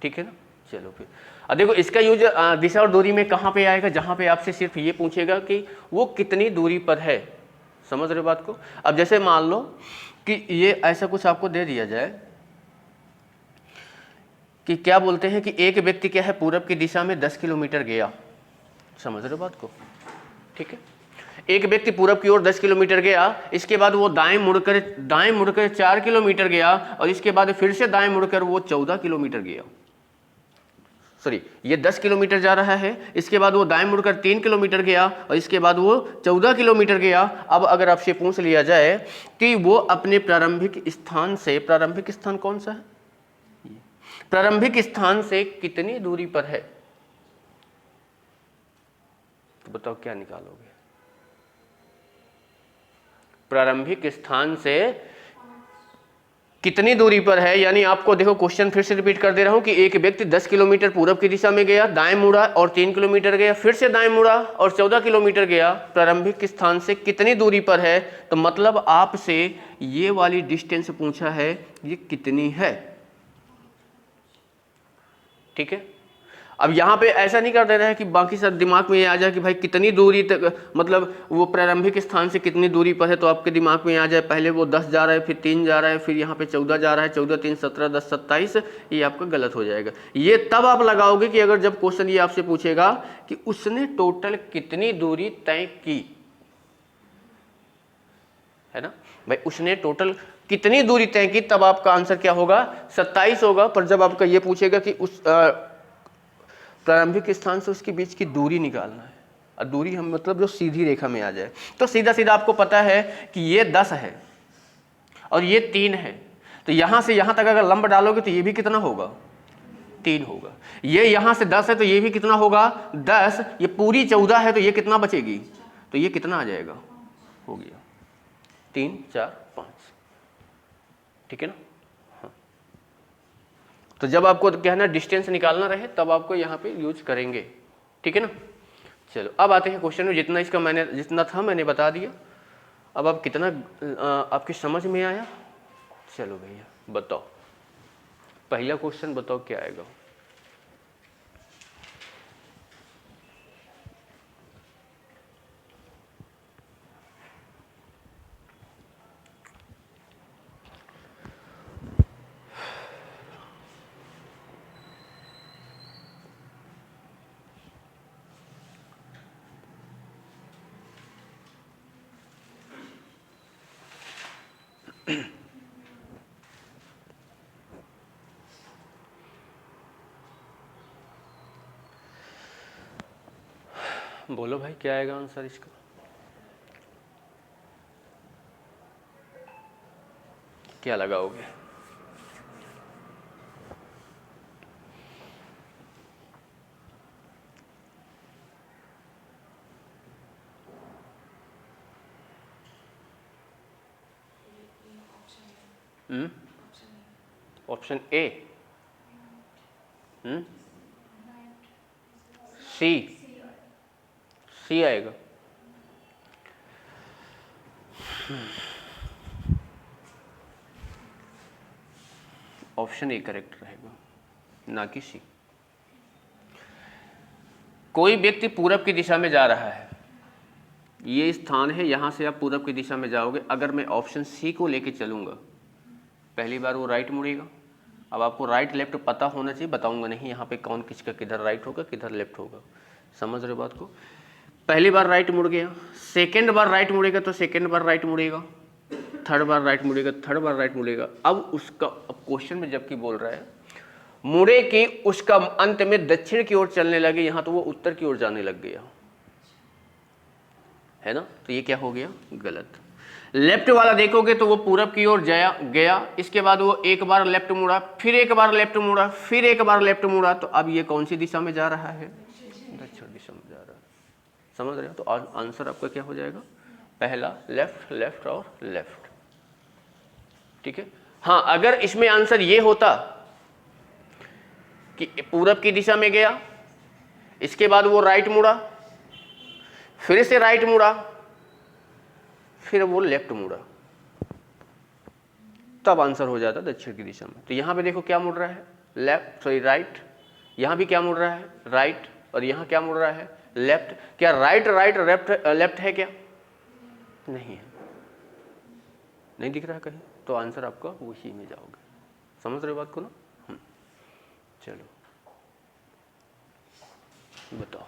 S1: ठीक है ना? चलो फिर अब देखो इसका यूज दिशा और दूरी में कहाँ पे आएगा, जहाँ पे आपसे सिर्फ ये पूछेगा कि वो कितनी दूरी पर है। समझ रहे हो बात को? अब जैसे मान लो कि ये ऐसा कुछ आपको दे दिया जाए कि क्या बोलते हैं कि एक व्यक्ति क्या है, पूरब की दिशा में 10 किलोमीटर गया। समझ रहे हो बात को? ठीक है, एक व्यक्ति पूरब की ओर 10 किलोमीटर गया, इसके बाद वो दाएं मुड़कर 4 किलोमीटर गया, और इसके बाद फिर से दाएं मुड़कर वो 14 किलोमीटर गया। सॉरी, ये 10 किलोमीटर जा रहा है, इसके बाद वो दाएं मुड़कर 3 किलोमीटर गया, और इसके बाद वो 14 किलोमीटर गया। अब अगर आपसे पूछ लिया जाए कि वो अपने प्रारंभिक स्थान से, प्रारंभिक स्थान कौन सा है, प्रारंभिक स्थान से कितनी दूरी पर है, तो बताओ क्या निकालोगे? प्रारंभिक स्थान से कितनी दूरी पर है, यानी आपको देखो क्वेश्चन फिर से रिपीट कर दे रहा हूं कि एक व्यक्ति 10 किलोमीटर पूरब की दिशा में गया, दाएं मुड़ा और 3 किलोमीटर गया, फिर से दाएं मुड़ा और 14 किलोमीटर गया। प्रारंभिक स्थान से कितनी दूरी पर है, तो मतलब आपसे ये वाली डिस्टेंस पूछा है, ये कितनी है, ठीक है? अब यहाँ पे ऐसा नहीं कर देना है कि बाकी सब दिमाग में ये आ जाए कि भाई कितनी दूरी तक, मतलब वो प्रारंभिक स्थान से कितनी दूरी पर है, तो आपके दिमाग में आ जाए पहले वो 10 जा रहा है, फिर 3 जा रहा है, फिर यहाँ पे 14 जा रहा है, 14 3 17 10 27, ये आपका गलत हो जाएगा। ये तब आप लगाओगे कि अगर जब क्वेश्चन ये आपसे पूछेगा कि उसने टोटल कितनी दूरी तय की, है ना भाई? उसने टोटल कितनी दूरी तय की, तब आपका आंसर क्या होगा, 27 होगा। पर जब आपका ये पूछेगा कि उस प्रारंभिक स्थान से उसके बीच की दूरी निकालना है, और दूरी हम मतलब जो सीधी रेखा में आ जाए, तो सीधा सीधा आपको पता है कि ये 10 है और ये 3 है, तो यहां से यहां तक अगर लंब डालोगे तो ये भी कितना होगा, 3 होगा। ये यहां से 10 है तो ये भी कितना होगा, 10। ये पूरी 14 है तो ये कितना बचेगी, तो ये कितना आ जाएगा, हो गया 3 4 5, ठीक है ना? तो जब आपको क्या है ना डिस्टेंस निकालना रहे तब आपको यहाँ पे यूज करेंगे, ठीक है ना? चलो अब आते हैं क्वेश्चन में। जितना था मैंने बता दिया। अब आप कितना आपकी समझ में आया? चलो भैया बताओ, पहला क्वेश्चन बताओ क्या आएगा? बोलो भाई क्या आएगा आंसर इसका? क्या लगाओगे? ऑप्शन ए, सी, सी आएगा। ऑप्शन ए करेक्ट रहेगा, ना कि सी। कोई व्यक्ति पूरब की दिशा में जा रहा है, ये स्थान है, यहां से आप पूरब की दिशा में जाओगे। अगर मैं ऑप्शन सी को लेके चलूंगा, पहली बार वो राइट मुड़ेगा। अब आपको राइट लेफ्ट पता होना चाहिए, बताऊंगा नहीं यहाँ पे कौन किसका किधर राइट होगा किधर लेफ्ट होगा, समझ रहे बात को। पहली बार राइट मुड़ गया, सेकेंड बार राइट मुड़ेगा तो सेकेंड बार राइट मुड़ेगा, थर्ड बार राइट मुड़ेगा, थर्ड बार राइट मुड़ेगा। अब उसका, अब क्वेश्चन में जबकि बोल रहा है मुड़े कि उसका अंत में दक्षिण की ओर चलने लगे, यहां तो वो उत्तर की ओर जाने लग गया है ना, तो ये क्या हो गया, गलत। लेफ्ट वाला देखोगे तो वो पूरब की ओर गया, इसके बाद वो एक बार लेफ्ट मुड़ा, फिर एक बार लेफ्ट मुड़ा, फिर एक बार लेफ्ट मुड़ा, तो अब ये कौन सी दिशा में जा रहा है, दक्षिण दिशा में जा रहा है। समझ रहे हो, तो आंसर आपका क्या हो जाएगा, पहला लेफ्ट, लेफ्ट और लेफ्ट। ठीक है। हाँ, अगर इसमें आंसर ये होता कि पूरब की दिशा में गया, इसके बाद वो राइट मुड़ा, फिर से राइट मुड़ा, फिर वो लेफ्ट मुड़ा, तब आंसर हो जाता दक्षिण की दिशा में। तो यहां पे देखो क्या मुड़ रहा है, लेफ्ट, सॉरी राइट, यहां भी क्या मुड़ रहा है, राइट, और यहां क्या मुड़ रहा है, लेफ्ट। क्या राइट राइट लेफ्ट है क्या, नहीं है, नहीं दिख रहा है कहीं, तो आंसर आपका उसी में जाओगे। समझ रहे हो बात को ना। चलो बताओ।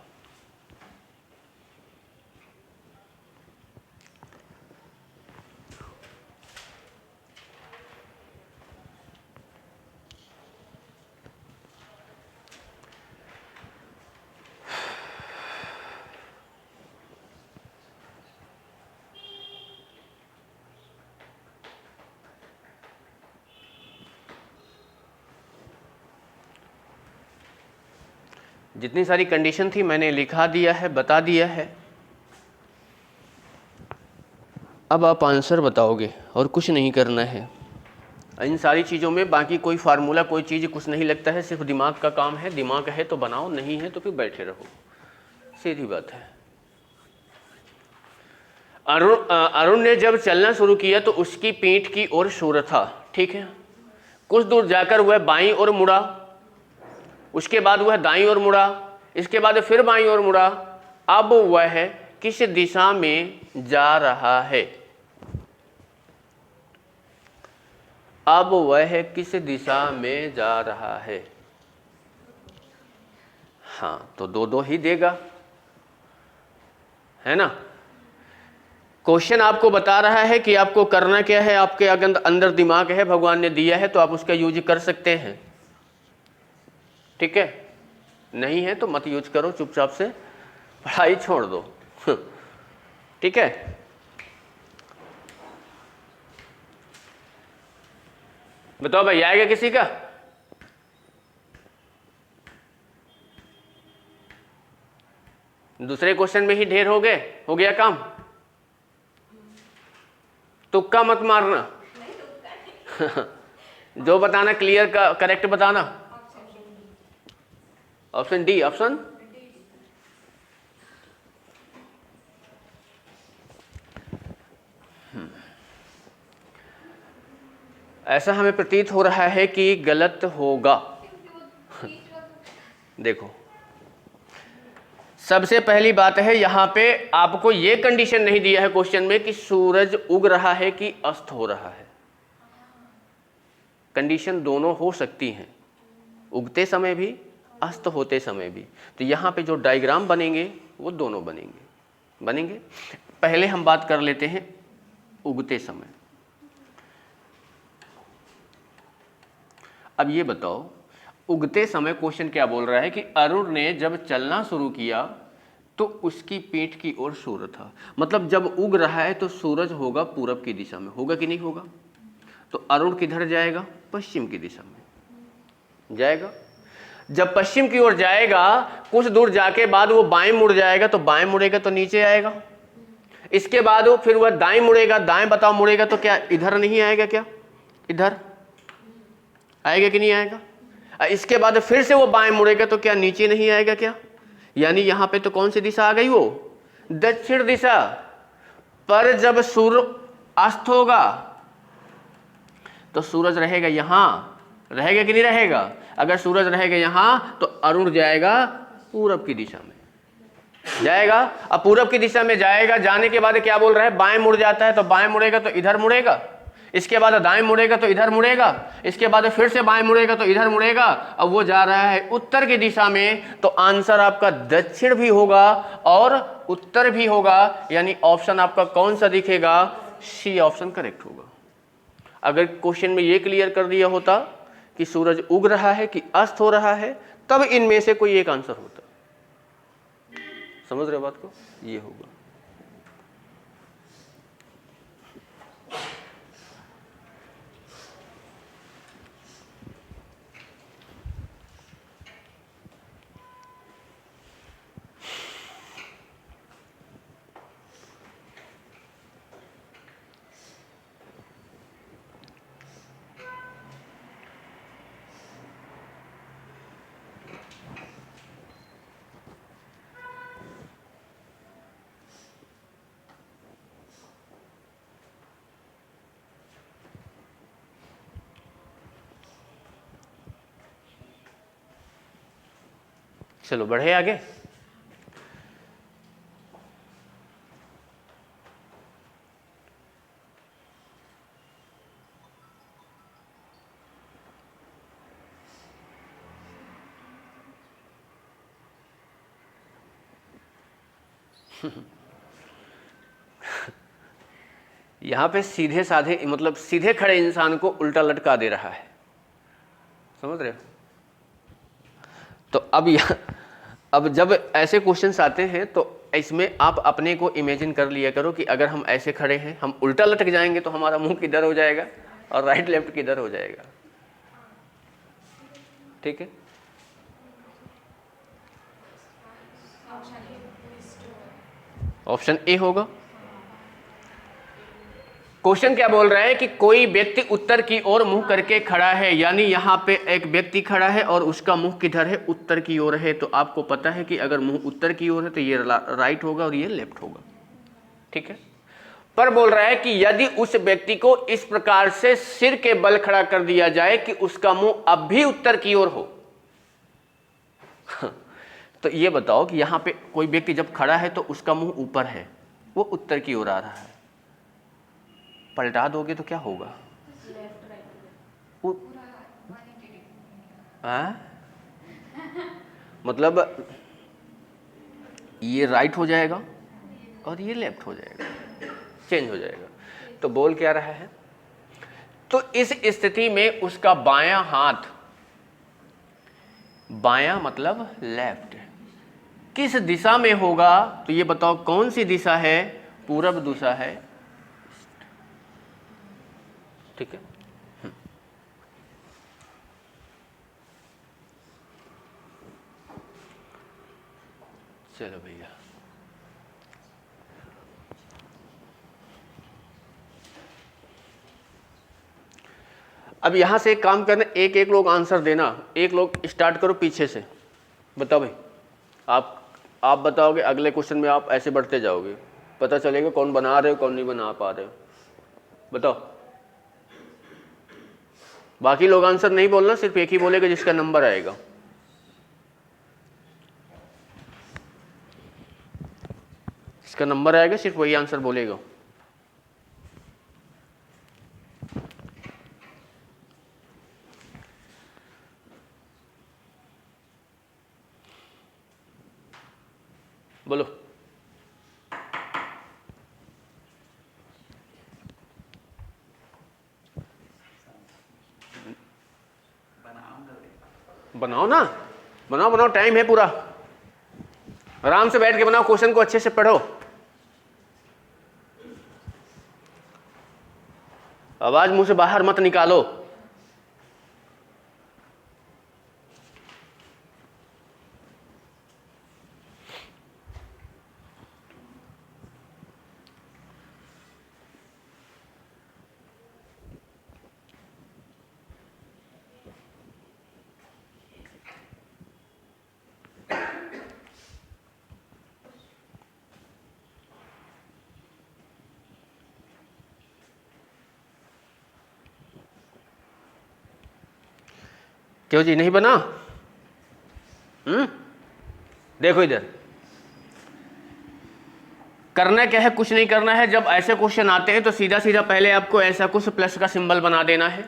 S1: जितनी सारी कंडीशन थी मैंने लिखा दिया है, बता दिया है। अब आप आंसर बताओगे और कुछ नहीं करना है। इन सारी चीज़ों में बाकी कोई फार्मूला, कोई चीज़ कुछ नहीं लगता है, सिर्फ दिमाग का काम है। दिमाग है तो बनाओ, नहीं है तो फिर बैठे रहो, सीधी बात है। अरुण ने जब चलना शुरू किया तो उसकी पीठ की ओर सूरज था, ठीक है। कुछ दूर जाकर वह बाईं ओर मुड़ा, उसके बाद वह दाईं ओर मुड़ा, इसके बाद फिर बाईं ओर मुड़ा। अब वह किस दिशा में जा रहा है, अब वह किस दिशा में जा रहा है। हाँ, तो दो दो ही देगा, है ना। क्वेश्चन आपको बता रहा है कि आपको करना क्या है। आपके अंदर दिमाग है, भगवान ने दिया है, तो आप उसका यूज कर सकते हैं, ठीक है। नहीं है तो मत यूज करो, चुपचाप से पढ़ाई छोड़ दो, ठीक है। बताओ भाई, आएगा किसी का? दूसरे क्वेश्चन में ही ढेर हो गए, हो गया काम। तुक्का मत मारना, जो बताना क्लियर का करेक्ट बताना। ऑप्शन डी, ऑप्शन ऐसा हमें प्रतीत हो रहा है कि गलत होगा। देखो, सबसे पहली बात है, यहां पे आपको यह कंडीशन नहीं दिया है क्वेश्चन में कि सूरज उग रहा है कि अस्त हो रहा है। कंडीशन दोनों हो सकती हैं, उगते समय भी, अस्त होते समय भी। तो यहां पे जो डायग्राम बनेंगे वो दोनों बनेंगे। पहले हम बात कर लेते हैं उगते समय। अब ये बताओ, उगते समय क्वेश्चन क्या बोल रहा है कि अरुण ने जब चलना शुरू किया तो उसकी पीठ की ओर सूरज था। मतलब जब उग रहा है तो सूरज होगा पूरब की दिशा में, होगा कि नहीं होगा। तो अरुण किधर जाएगा, पश्चिम की दिशा में जाएगा। जब पश्चिम की ओर जाएगा, कुछ दूर जाके बाद वो बाएं मुड़ जाएगा, तो बाएं मुड़ेगा तो नीचे आएगा। इसके बाद वो फिर वह दाएं मुड़ेगा, दाएं बताओ मुड़ेगा तो क्या इधर नहीं आएगा क्या, इधर आएगा कि नहीं आएगा? इसके बाद फिर से वो बाएं मुड़ेगा तो क्या नीचे नहीं आएगा क्या? यानी यहां पे तो कौन सी दिशा आ गई? वो दक्षिण दिशा। पर जब सूर्य अस्त होगा तो सूरज रहेगा यहां, रहेगा कि नहीं रहेगा? अगर सूरज रहेगा यहां तो अरुण जाएगा पूरब की दिशा में जाएगा। अब पूरब की दिशा में जाएगा, जाने के बाद क्या बोल रहा है? बाएं मुड़ जाता है तो बाएं मुड़ेगा तो इधर मुड़ेगा, इसके बाद दाएं मुड़ेगा तो इधर मुड़ेगा, इसके बाद फिर से बाएं मुड़ेगा तो इधर मुड़ेगा। अब वो जा रहा है उत्तर की दिशा में, तो आंसर आपका दक्षिण भी होगा और उत्तर भी होगा। यानी ऑप्शन आपका कौन सा दिखेगा? सी ऑप्शन करेक्ट होगा। अगर क्वेश्चन में ये क्लियर कर दिया होता कि सूरज उग रहा है कि अस्त हो रहा है, तब इनमें से कोई एक आंसर होता। समझ रहे हो बात को? ये होगा। चलो बढ़े आगे। यहां पे सीधे साधे मतलब सीधे खड़े इंसान को उल्टा लटका दे रहा है। समझ रहे हो? तो अब जब ऐसे क्वेश्चंस आते हैं तो इसमें आप अपने को इमेजिन कर लिया करो कि अगर हम ऐसे खड़े हैं, हम उल्टा लटक जाएंगे तो हमारा मुंह किधर हो जाएगा और राइट लेफ्ट किधर हो जाएगा। ठीक है? ऑप्शन ए होगा। क्वेश्चन क्या बोल रहा है कि कोई व्यक्ति उत्तर की ओर मुंह करके खड़ा है, यानी यहां पे एक व्यक्ति खड़ा है और उसका मुंह किधर है? उत्तर की ओर है। तो आपको पता है कि अगर मुंह उत्तर की ओर है तो ये राइट होगा और ये लेफ्ट होगा। ठीक है? पर बोल रहा है कि यदि उस व्यक्ति को इस प्रकार से सिर के बल खड़ा कर दिया जाए कि उसका मुंह अब भी उत्तर की ओर हो तो ये बताओ कि यहां पे कोई व्यक्ति जब खड़ा है तो उसका मुंह ऊपर है, वो उत्तर की ओर आ रहा है, पलटा दोगे तो क्या होगा? मतलब ये राइट हो जाएगा और ये लेफ्ट हो जाएगा, चेंज हो जाएगा। तो बोल क्या रहा है? तो इस स्थिति में उसका बायां हाथ, बायां मतलब लेफ्ट, किस दिशा में होगा? तो ये बताओ कौन सी दिशा है? पूरब दिशा है। ठीक है? चलो भैया, अब यहां से एक काम करना, एक एक लोग आंसर देना, एक लोग स्टार्ट करो पीछे से। बताओ भाई, आप बताओगे, अगले क्वेश्चन में आप ऐसे बढ़ते जाओगे, पता चलेगा कौन बना रहे हो कौन नहीं बना पा रहे हो। बताओ। बाकी लोग आंसर नहीं बोलना, सिर्फ एक ही बोलेगा जिसका नंबर आएगा। जिसका नंबर आएगा सिर्फ वही आंसर बोलेगा। बोलो। बनाओ ना, बनाओ बनाओ, टाइम है पूरा, आराम से बैठ के बनाओ, क्वेश्चन को अच्छे से पढ़ो, आवाज मुंह से बाहर मत निकालो। क्यों जी नहीं बना? देखो इधर करना क्या है, कुछ नहीं करना है। जब ऐसे क्वेश्चन आते हैं तो सीधा सीधा पहले आपको ऐसा कुछ प्लस का सिंबल बना देना है।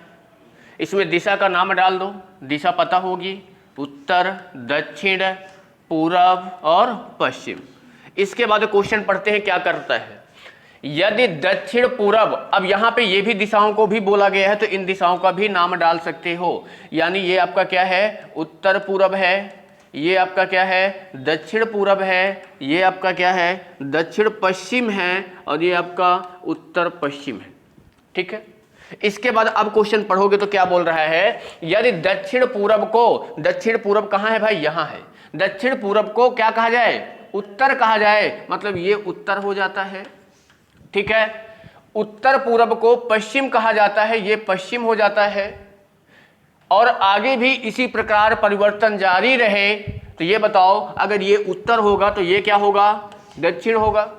S1: इसमें दिशा का नाम डाल दो, दिशा पता होगी, उत्तर, दक्षिण, पूरब और पश्चिम। इसके बाद क्वेश्चन पढ़ते हैं क्या करता है। यदि दक्षिण पूरब, अब यहां पे ये भी दिशाओं को भी बोला गया है तो इन दिशाओं का भी नाम डाल सकते हो। यानी ये आपका क्या है, उत्तर पूरब है, ये आपका क्या है, दक्षिण पूरब है, ये आपका क्या है, दक्षिण पश्चिम है, और ये आपका उत्तर पश्चिम है। ठीक है। इसके बाद अब क्वेश्चन पढ़ोगे तो क्या बोल रहा है, यदि दक्षिण पूरब को, दक्षिण पूरब कहां है भाई, यहां है, दक्षिण पूरब को क्या कहा जाए, उत्तर कहा जाए, मतलब ये उत्तर हो जाता है। ठीक है। उत्तर पूरब को पश्चिम कहा जाता है, ये पश्चिम हो जाता है। और आगे भी इसी प्रकार परिवर्तन जारी रहे तो ये बताओ, अगर ये उत्तर होगा तो ये क्या होगा, दक्षिण होगा।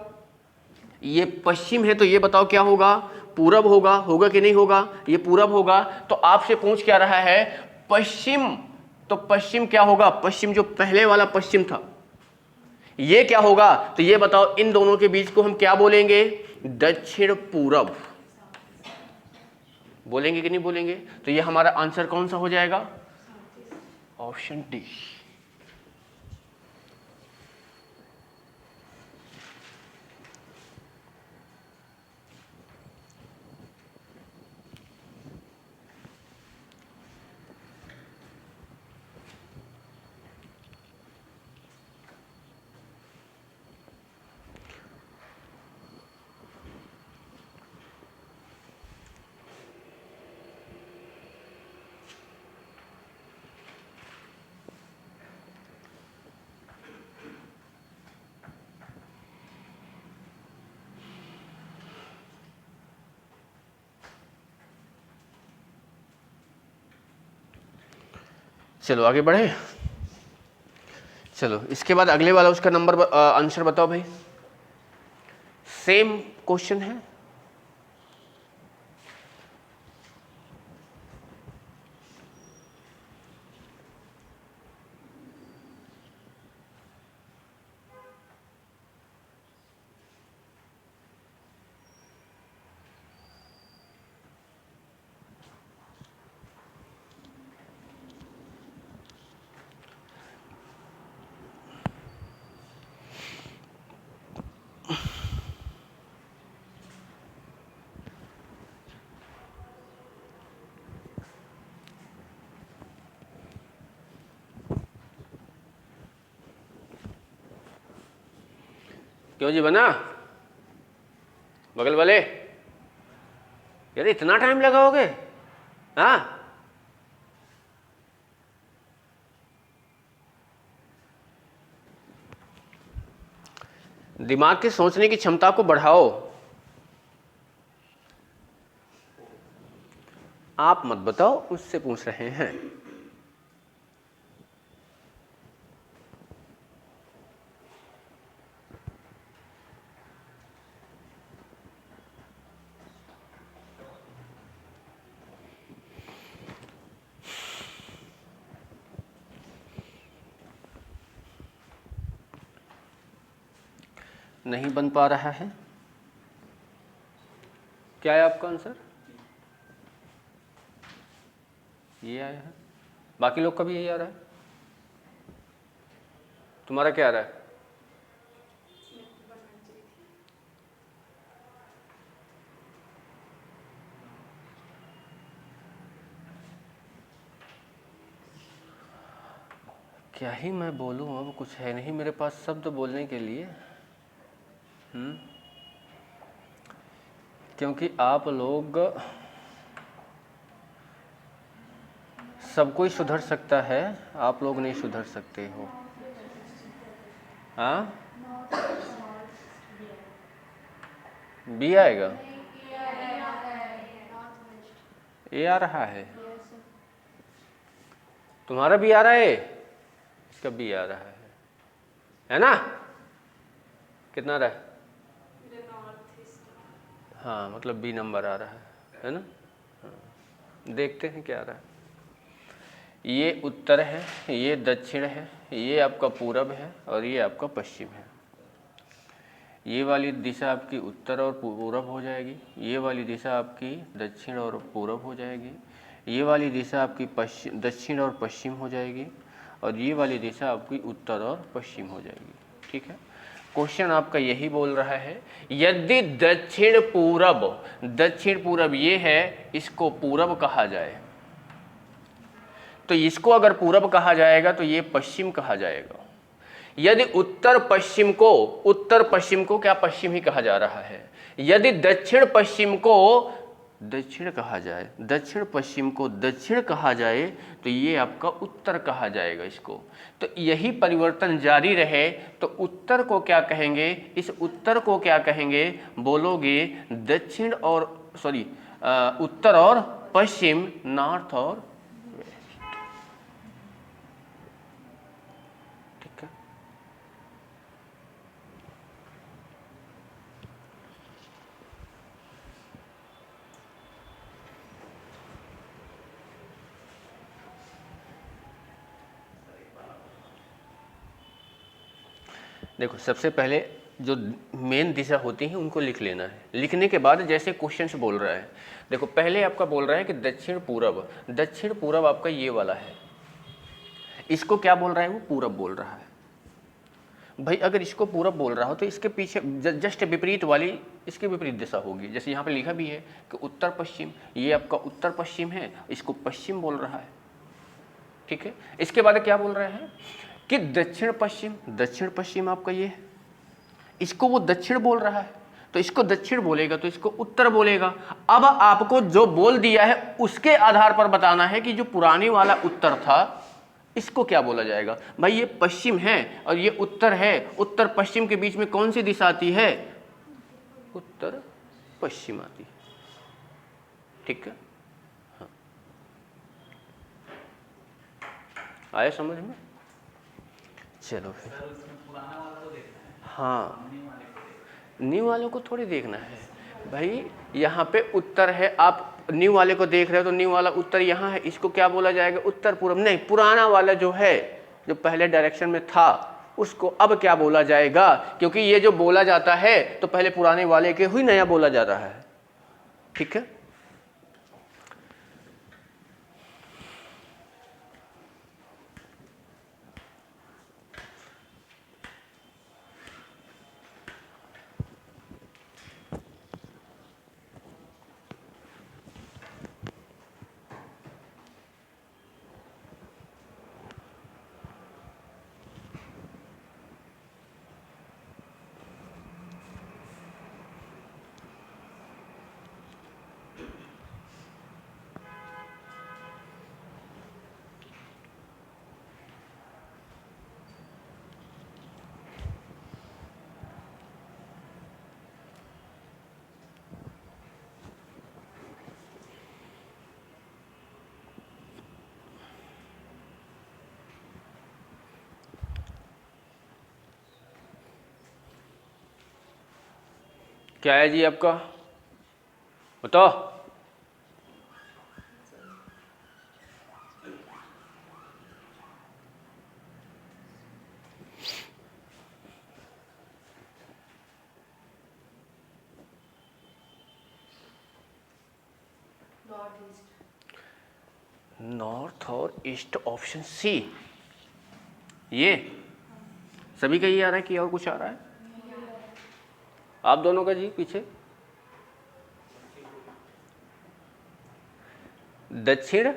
S1: ये पश्चिम है तो ये बताओ क्या होगा, पूरब होगा। होगा कि नहीं होगा, ये पूरब होगा। तो आपसे पूछ क्या रहा है, पश्चिम, तो पश्चिम क्या होगा, पश्चिम जो पहले वाला पश्चिम था ये क्या होगा, तो ये बताओ इन दोनों के बीच को हम क्या बोलेंगे, दक्षिण पूरब बोलेंगे कि नहीं बोलेंगे। तो ये हमारा आंसर कौन सा हो जाएगा, ऑप्शन डी। चलो आगे बढ़े। चलो इसके बाद अगले वाला उसका नंबर आंसर बताओ भाई। सेम क्वेश्चन है, क्यों जी बना, बगल वाले, यार इतना टाइम लगाओगे, हाँ दिमाग के सोचने की क्षमता को बढ़ाओ। आप मत बताओ, उससे पूछ रहे हैं। नहीं बन पा रहा है, क्या है आपका आंसर, ये आया है, बाकी लोग का भी यही आ रहा है, तुम्हारा क्या आ रहा है, क्या ही मैं बोलूं, अब कुछ है नहीं मेरे पास शब्द बोलने के लिए। क्योंकि आप लोग, सब कोई सुधर सकता है, आप लोग नहीं सुधर सकते हो। हाँ बी आएगा, ए आ रहा है, तुम्हारा भी आ रहा है, इसका भी आ रहा है ना, कितना रहा है, हाँ मतलब बी नंबर आ रहा है ना। हाँ। देखते हैं क्या आ रहा है। ये उत्तर है, ये दक्षिण है, ये आपका पूरब है और ये आपका पश्चिम है। ये वाली दिशा आपकी उत्तर और पूरब हो जाएगी, ये वाली दिशा आपकी दक्षिण और पूरब हो जाएगी, ये वाली दिशा आपकी दक्षिण और पश्चिम हो जाएगी और ये वाली दिशा आपकी उत्तर और पश्चिम हो जाएगी। ठीक है, क्वेश्चन आपका यही बोल रहा है, यदि दक्षिण पूरब ये है, इसको पूरब कहा जाए, तो इसको अगर पूरब कहा जाएगा तो ये पश्चिम कहा जाएगा। यदि उत्तर पश्चिम को क्या पश्चिम ही कहा जा रहा है। यदि दक्षिण पश्चिम को दक्षिण कहा जाए, दक्षिण पश्चिम को दक्षिण कहा जाए, तो ये आपका उत्तर कहा जाएगा इसको। तो यही परिवर्तन जारी रहे तो उत्तर को क्या कहेंगे, इस उत्तर को क्या कहेंगे, बोलोगे दक्षिण और उत्तर और पश्चिम, नॉर्थ और वेस्ट। ठीक है, देखो सबसे पहले जो मेन दिशा होती है उनको लिख लेना है। लिखने के बाद जैसे क्वेश्चन से बोल रहा है, देखो पहले आपका बोल रहा है कि दक्षिण पूरब आपका ये वाला है, इसको क्या बोल रहा है, वो पूरब बोल रहा है। भाई अगर इसको पूरब बोल रहा हो तो इसके पीछे जस्ट विपरीत वाली इसकी विपरीत दिशा होगी। जैसे यहाँ पे लिखा भी है कि उत्तर पश्चिम, ये आपका उत्तर पश्चिम है, इसको पश्चिम बोल रहा है। ठीक है, इसके बाद क्या बोल रहे हैं कि दक्षिण पश्चिम आपका ये है, इसको वो दक्षिण बोल रहा है, तो इसको दक्षिण बोलेगा तो इसको उत्तर बोलेगा। अब आपको जो बोल दिया है उसके आधार पर बताना है कि जो पुराने वाला उत्तर था इसको क्या बोला जाएगा। भाई ये पश्चिम है और ये उत्तर है, उत्तर पश्चिम के बीच में कौन सी दिशा आती है, उत्तर पश्चिम आती है। ठीक है, हाँ आया समझ में, चलो फिर। हाँ, न्यू वालों को थोड़ी देखना है भाई, यहाँ पे उत्तर है, आप न्यू वाले को देख रहे हो तो न्यू वाला उत्तर यहाँ है, इसको क्या बोला जाएगा, उत्तर पूर्व। नहीं, पुराना वाला जो है, जो पहले डायरेक्शन में था उसको अब क्या बोला जाएगा, क्योंकि ये जो बोला जाता है तो पहले पुराने वाले के ही नया बोला जा रहा है। ठीक है, क्या है जी आपका, बताओ। नॉर्थ और ईस्ट, ऑप्शन सी। ये सभी का ये आ रहा है कि और कुछ आ रहा है, आप दोनों का जी पीछे। दक्षिण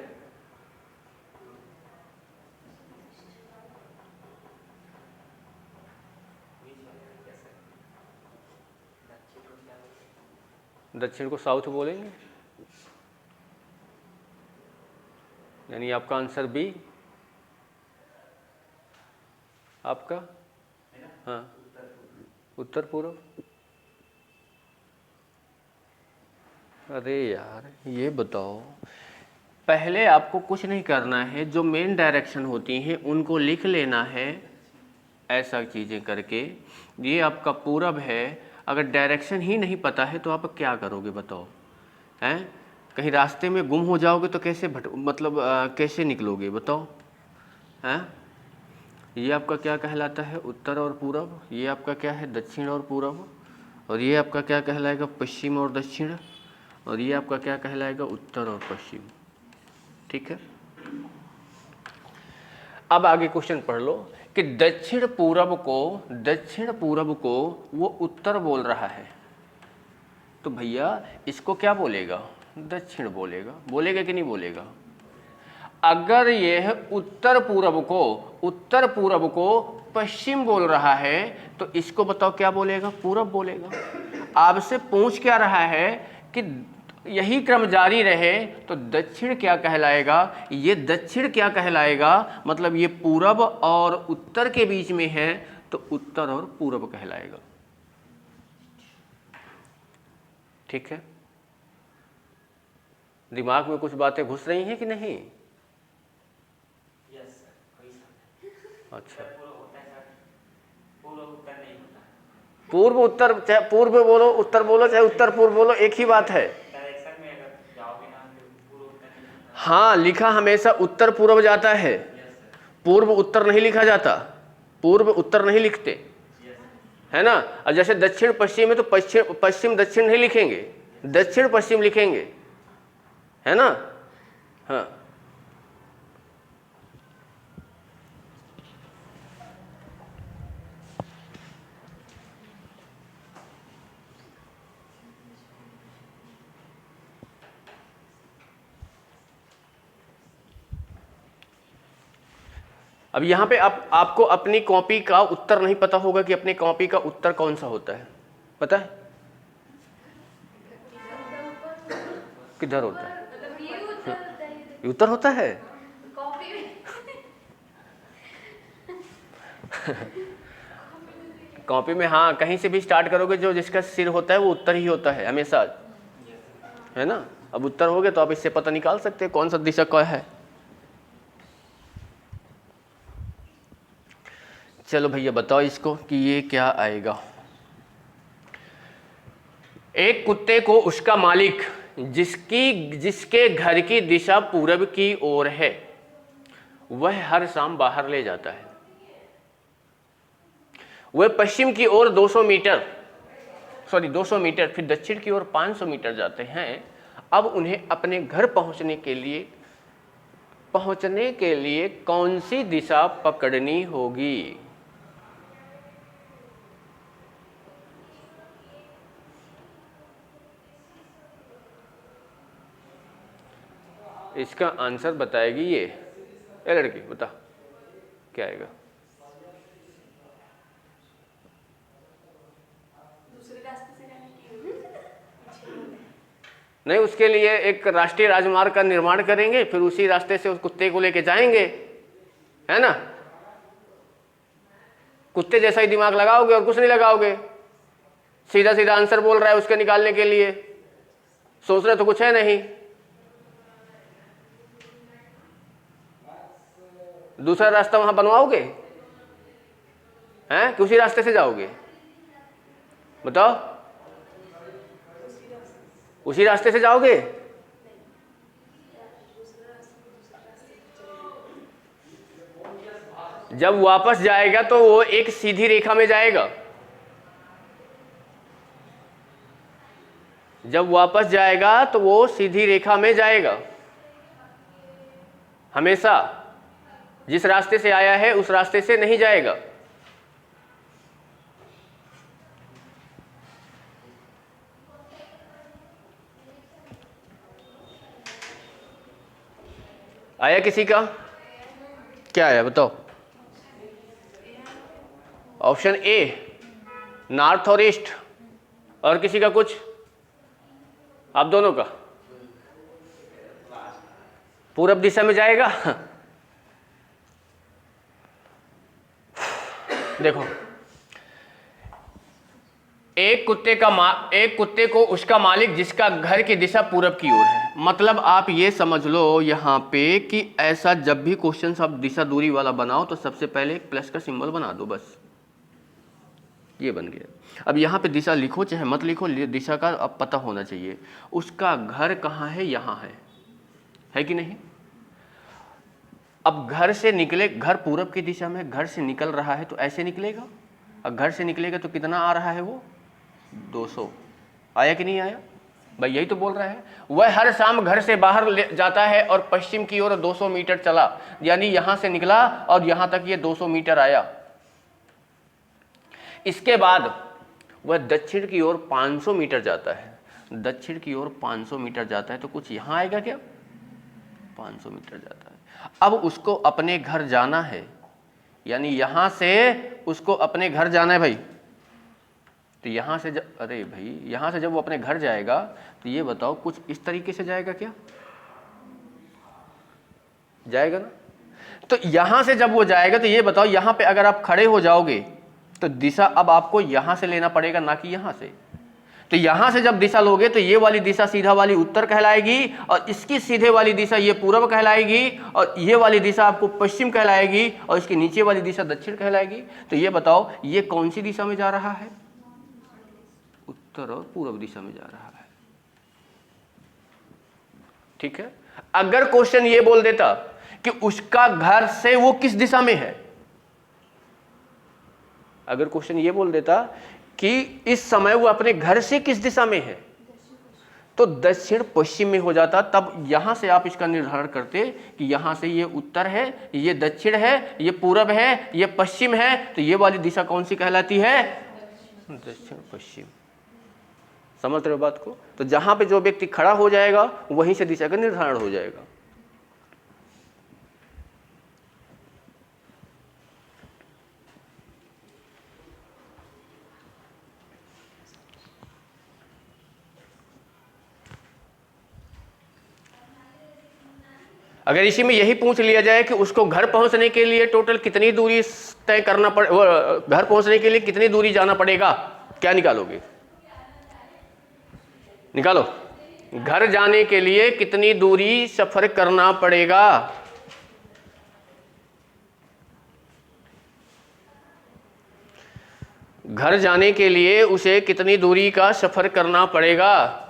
S1: दक्षिण को साउथ बोलेंगे, यानी आपका आंसर बी आपका, हाँ उत्तर पूर्व। अरे यार ये बताओ, पहले आपको कुछ नहीं करना है, जो मेन डायरेक्शन होती हैं उनको लिख लेना है ऐसा चीज़ें करके। ये आपका पूरब है, अगर डायरेक्शन ही नहीं पता है तो आप क्या करोगे बताओ, हैं। कहीं रास्ते में गुम हो जाओगे तो कैसे कैसे निकलोगे बताओ? हैं? ये आपका क्या कहलाता है? उत्तर और पूरब। ये आपका क्या है? दक्षिण और पूरब। और ये आपका क्या कहलाएगा? पश्चिम और दक्षिण। और ये आपका क्या कहलाएगा? उत्तर और पश्चिम। ठीक है, अब आगे क्वेश्चन पढ़ लो कि दक्षिण पूरब को वो उत्तर बोल रहा है, तो भैया इसको क्या बोलेगा? दक्षिण बोलेगा। बोलेगा कि नहीं बोलेगा? अगर यह उत्तर पूरब को पश्चिम बोल रहा है तो इसको बताओ क्या बोलेगा? पूरब बोलेगा। आपसे पूछ क्या रहा है कि यही क्रम जारी रहे तो दक्षिण क्या कहलाएगा? ये दक्षिण क्या कहलाएगा? मतलब ये पूरब और उत्तर के बीच में है तो उत्तर और पूरब कहलाएगा। ठीक है, दिमाग में कुछ बातें घुस रही हैं कि नहीं? अच्छा, पूर्व उत्तर, चाहे पूर्व बोलो उत्तर बोलो, चाहे उत्तर पूर्व बोलो, एक ही बात है। हाँ, लिखा हमेशा उत्तर पूर्व जाता है, पूर्व उत्तर नहीं लिखा जाता। पूर्व उत्तर नहीं लिखते, है ना। अब जैसे दक्षिण पश्चिम है तो पश्चिम दक्षिण नहीं लिखेंगे, दक्षिण पश्चिम लिखेंगे, है ना। हाँ, अब यहाँ पे आपको अपनी कॉपी का उत्तर नहीं पता होगा कि अपनी कॉपी का उत्तर कौन सा होता है। पता है किधर होता है? ये उत्तर होता है। कॉपी में हाँ, कहीं से भी स्टार्ट करोगे जो जिसका सिर होता है वो उत्तर ही होता है हमेशा, है ना। अब उत्तर हो गए तो आप इससे पता निकाल सकते हैं कौन सा दिशा क्या है। चलो भैया बताओ इसको कि ये क्या आएगा। एक कुत्ते को उसका मालिक जिसके घर की दिशा पूरब की ओर है वह हर शाम बाहर ले जाता है। वह पश्चिम की ओर 200 मीटर फिर दक्षिण की ओर 500 मीटर जाते हैं। अब उन्हें अपने घर पहुंचने के लिए कौन सी दिशा पकड़नी होगी? इसका आंसर बताएगी ये लड़की, बता क्या आएगा? नहीं, उसके लिए एक राष्ट्रीय राजमार्ग का निर्माण करेंगे, फिर उसी रास्ते से उस कुत्ते को लेके जाएंगे, है ना। कुत्ते जैसा ही दिमाग लगाओगे और कुछ नहीं लगाओगे, सीधा सीधा आंसर बोल रहा है उसके निकालने के लिए, सोच रहे तो कुछ है नहीं। दूसरा रास्ता वहां बनवाओगे हैं कि उसी रास्ते से जाओगे? बताओ, उसी रास्ते से जाओगे? जब वापस जाएगा तो वो एक सीधी रेखा में जाएगा। जब वापस जाएगा तो वो सीधी रेखा में जाएगा हमेशा। जिस रास्ते से आया है उस रास्ते से नहीं जाएगा। आया किसी का? क्या आया बताओ? ऑप्शन ए नॉर्थ और ईस्ट। और किसी का कुछ? आप दोनों का पूरब दिशा में जाएगा। देखो, एक कुत्ते को उसका मालिक जिसका घर की दिशा पूरब की ओर है। मतलब आप ये समझ लो यहाँ पे कि ऐसा जब भी क्वेश्चन आप दिशा दूरी वाला बनाओ तो सबसे पहले एक प्लस का सिंबल बना दो बस। ये बन गया। अब यहाँ पे दिशा लिखो चाहे मत लिखो, दिशा का अब पता होना चाहिए। उसका घर कहाँ है? यहाँ है कि नहीं? अब घर से निकले, घर पूरब की दिशा में घर से निकल रहा है तो ऐसे निकलेगा। अब घर से निकलेगा तो कितना आ रहा है वो? 200। आया कि नहीं आया? भाई यही तो बोल रहा है। वह हर शाम घर से बाहर जाता है और पश्चिम की ओर 200 मीटर चला, यानी यहां से निकला और यहां तक ये 200 मीटर आया। इसके बाद वह दक्षिण की ओर 500 मीटर जाता है। दक्षिण की ओर 500 मीटर जाता है तो कुछ यहां आएगा क्या? 500 मीटर जाता है। अब उसको अपने घर जाना है, यानी यहां से उसको अपने घर जाना है भाई। तो यहां से अरे भाई यहां से जब वो अपने घर जाएगा तो ये बताओ कुछ इस तरीके से जाएगा क्या? जाएगा ना। तो यहां से जब वो जाएगा तो ये बताओ यहां पे अगर आप खड़े हो जाओगे तो दिशा अब आपको यहां से लेना पड़ेगा, ना कि यहां से। तो यहां से जब दिशा लोगे तो ये वाली दिशा सीधा वाली उत्तर कहलाएगी और इसकी सीधे वाली दिशा ये पूर्व कहलाएगी और ये वाली दिशा आपको पश्चिम कहलाएगी और इसके नीचे वाली दिशा दक्षिण कहलाएगी। तो ये बताओ ये कौन सी दिशा में जा रहा है? उत्तर और पूर्व दिशा में जा रहा है। ठीक है। अगर क्वेश्चन ये बोल देता कि उसका घर से वो किस दिशा में है, अगर क्वेश्चन ये बोल देता कि इस समय वो अपने घर से किस दिशा में है, तो दक्षिण पश्चिम में हो जाता। तब यहां से आप इसका निर्धारण करते कि यहां से ये उत्तर है, ये दक्षिण है, ये पूरब है, ये पश्चिम है, तो ये वाली दिशा कौन सी कहलाती है? दक्षिण पश्चिम। समझ रहे हो बात को? तो जहां पे जो व्यक्ति खड़ा हो जाएगा वहीं से दिशा का निर्धारण हो जाएगा। अगर इसी में यही पूछ लिया जाए कि उसको घर पहुंचने के लिए टोटल कितनी दूरी तय करना पड़े, घर पहुंचने के लिए कितनी दूरी जाना पड़ेगा, क्या निकालोगे? निकालो। घर जाने के लिए कितनी दूरी सफर करना पड़ेगा? घर जाने के लिए उसे कितनी दूरी का सफर करना पड़ेगा?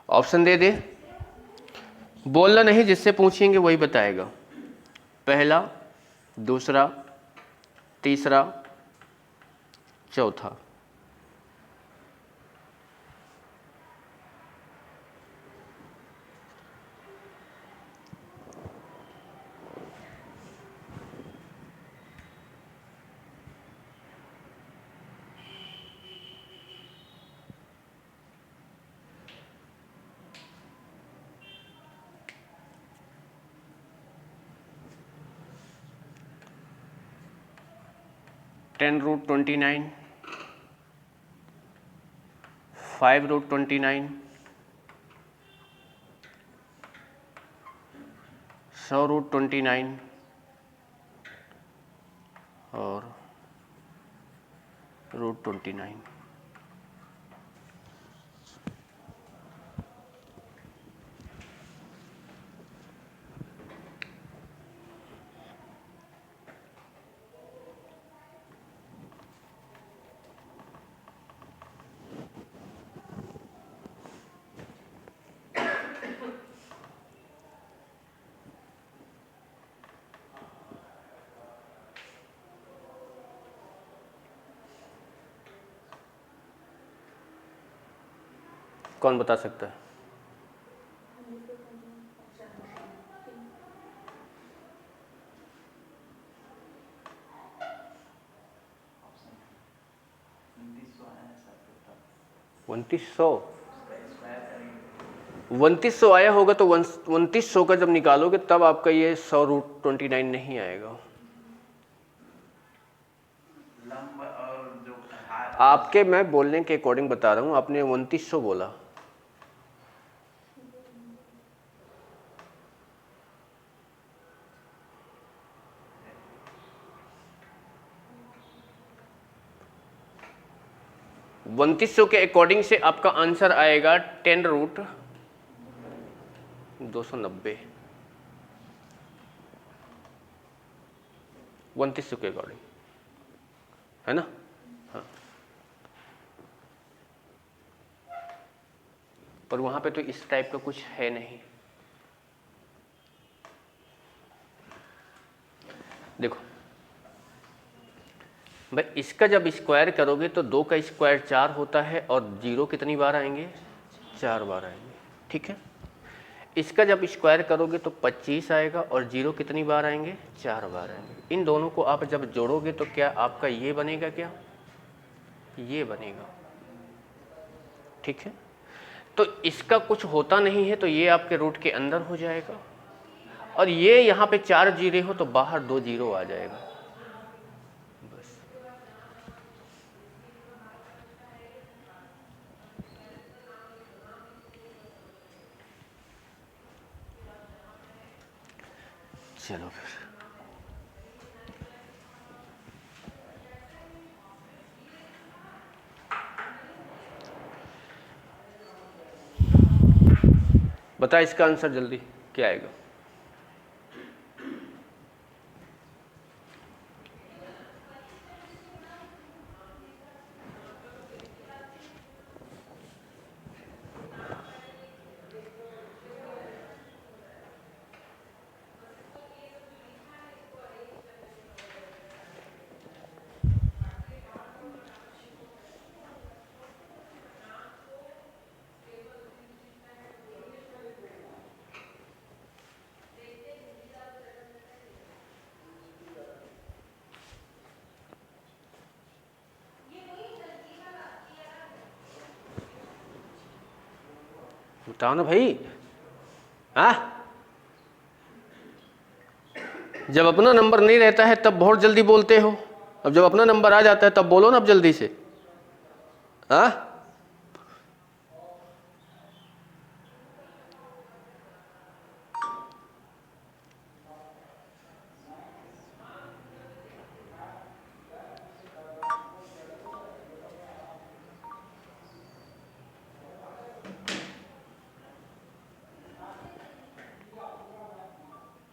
S1: ऑप्शन दे दे। बोलना नहीं, जिससे पूछेंगे वही बताएगा। पहला, दूसरा, तीसरा, चौथा। (10√29), 5√29, 100√29 और √29। कौन बता सकता है? उनतीस सौ आया होगा तो 2900 का जब निकालोगे तब आपका ये 100√29 नहीं आएगा। आपके मैं बोलने के अकॉर्डिंग बता रहा हूँ, आपने 2900 बोला, (2900) के अकॉर्डिंग से आपका आंसर आएगा 10√290, (2900) के अकॉर्डिंग, है ना? हाँ, पर वहां पे तो इस टाइप का कुछ है नहीं। देखो भाई, इसका जब स्क्वायर करोगे तो 2 का स्क्वायर 4 होता है और 0 कितनी बार आएंगे? 4 बार आएंगे, ठीक है। इसका जब स्क्वायर करोगे तो 25 आएगा और 0 कितनी बार आएंगे? 4 बार आएंगे। इन दोनों को आप जब जोड़ोगे तो क्या आपका ये बनेगा? क्या ये बनेगा? ठीक है, तो इसका कुछ होता नहीं है तो ये आपके रूट के अंदर हो जाएगा, और ये यहाँ पे 4 जीरो हो तो बाहर 2 जीरो आ जाएगा, बस। चलो फिर, बता इसका आंसर जल्दी क्या आएगा? बताओ ना भाई। हाँ, जब अपना नंबर नहीं रहता है तब बहुत जल्दी बोलते हो, अब जब अपना नंबर आ जाता है तब बोलो ना अब जल्दी से। हाँ,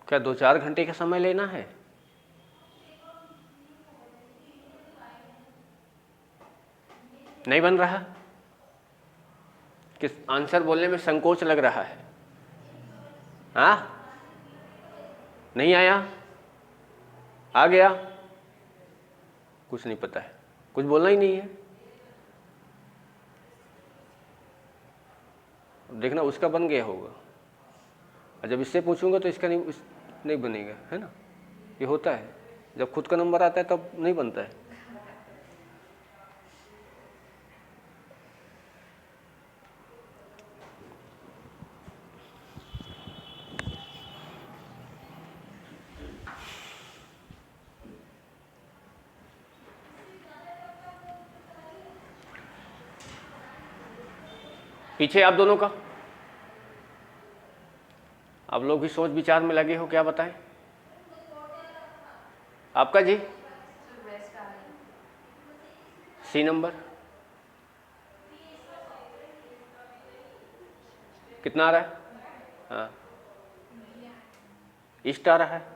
S1: क्या 2-4 घंटे का समय लेना है? नहीं बन रहा? किस आंसर बोलने में संकोच लग रहा है? हाँ, नहीं आया? आ गया? कुछ नहीं पता है, कुछ बोलना ही नहीं है। देखना उसका बन गया होगा, और जब इससे पूछूंगा तो इसका नहीं बनेगा, है ना? ये होता है, जब खुद का नंबर आता है तब नहीं बनता है। पीछे आप दोनों का, आप लोग भी सोच विचार में लगे हो, क्या बताएं? आपका जी सी नंबर कितना आ रहा है? हाँ, ईस्ट आ रहा है।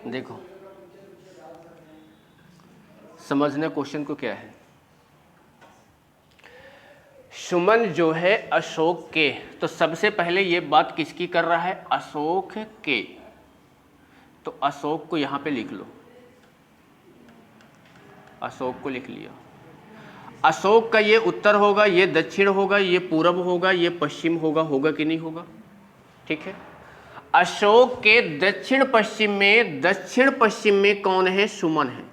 S1: देखो समझना क्वेश्चन को क्या है। सुमन जो है अशोक के, तो सबसे पहले ये बात किसकी कर रहा है? अशोक के, तो अशोक को यहां पे लिख लो, अशोक को लिख लिया। अशोक का ये उत्तर होगा, ये दक्षिण होगा, ये पूरब होगा, ये पश्चिम होगा, होगा कि नहीं होगा? ठीक है, अशोक के दक्षिण पश्चिम में कौन है? सुमन है,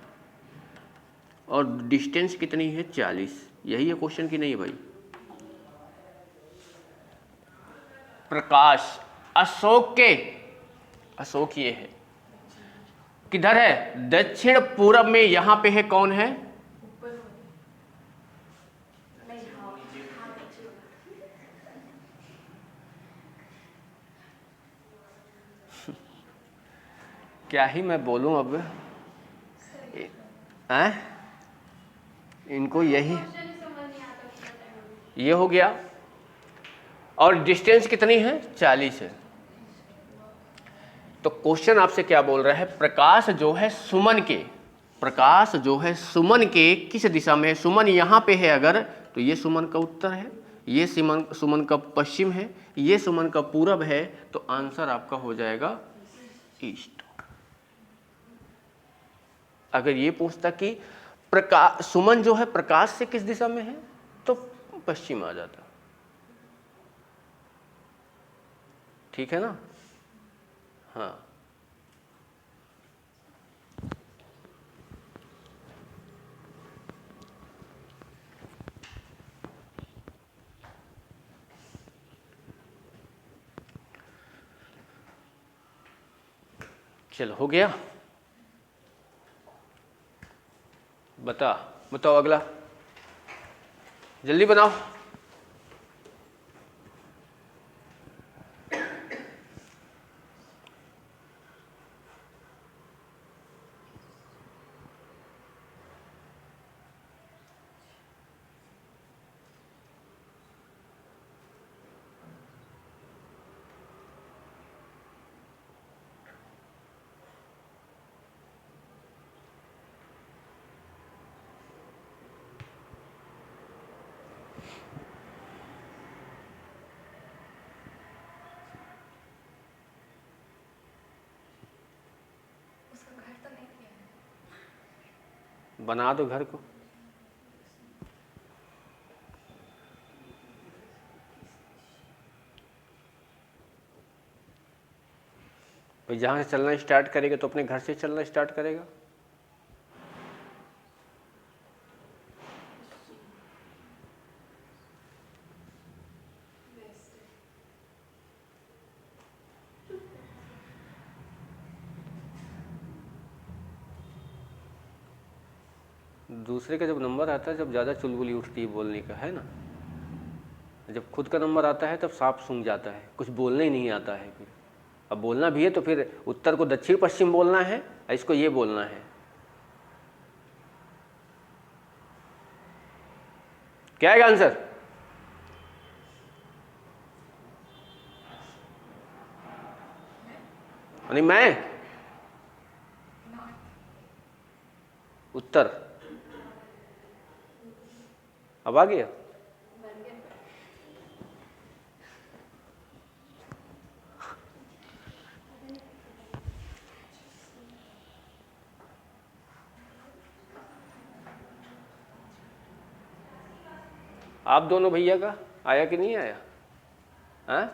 S1: और डिस्टेंस कितनी है? 40। यही है क्वेश्चन की नहीं है भाई? प्रकाश, अशोक ये है, किधर है? दक्षिण पूरब में। यहां पे है कौन है? क्या ही मैं बोलूं अब, इनको यही ये हो गया। और डिस्टेंस कितनी है? 40 है। तो क्वेश्चन आपसे क्या बोल रहा है? प्रकाश जो है सुमन के किस दिशा में है? सुमन यहाँ पे है अगर, तो ये सुमन का उत्तर है, ये सुमन का पश्चिम है, ये सुमन का पूरब है, तो आंसर आपका हो जाएगा ईस्ट। अगर ये पूछता कि सुमन जो है प्रकाश से किस दिशा में है, तो पश्चिम आ जाता। ठीक है ना? हाँ, चलो हो गया। बताओ अगला, जल्दी बनाओ। बना दो घर को। भाई जहाँ से चलना स्टार्ट करेगा तो अपने घर से चलना स्टार्ट करेगा। दूसरे का जब नंबर आता है, जब ज़्यादा चुलबुली उठती है बोलने का, है ना। जब खुद का नंबर आता है तब सांप सूंघ जाता है, कुछ बोलने ही नहीं आता है। फिर अब बोलना भी है तो फिर उत्तर को दक्षिण पश्चिम बोलना है, इसको ये बोलना है। क्या है आंसर? नहीं, मैं उत्तर। अब आ गया। आप दोनों भैया का आया कि नहीं आया? हाँ?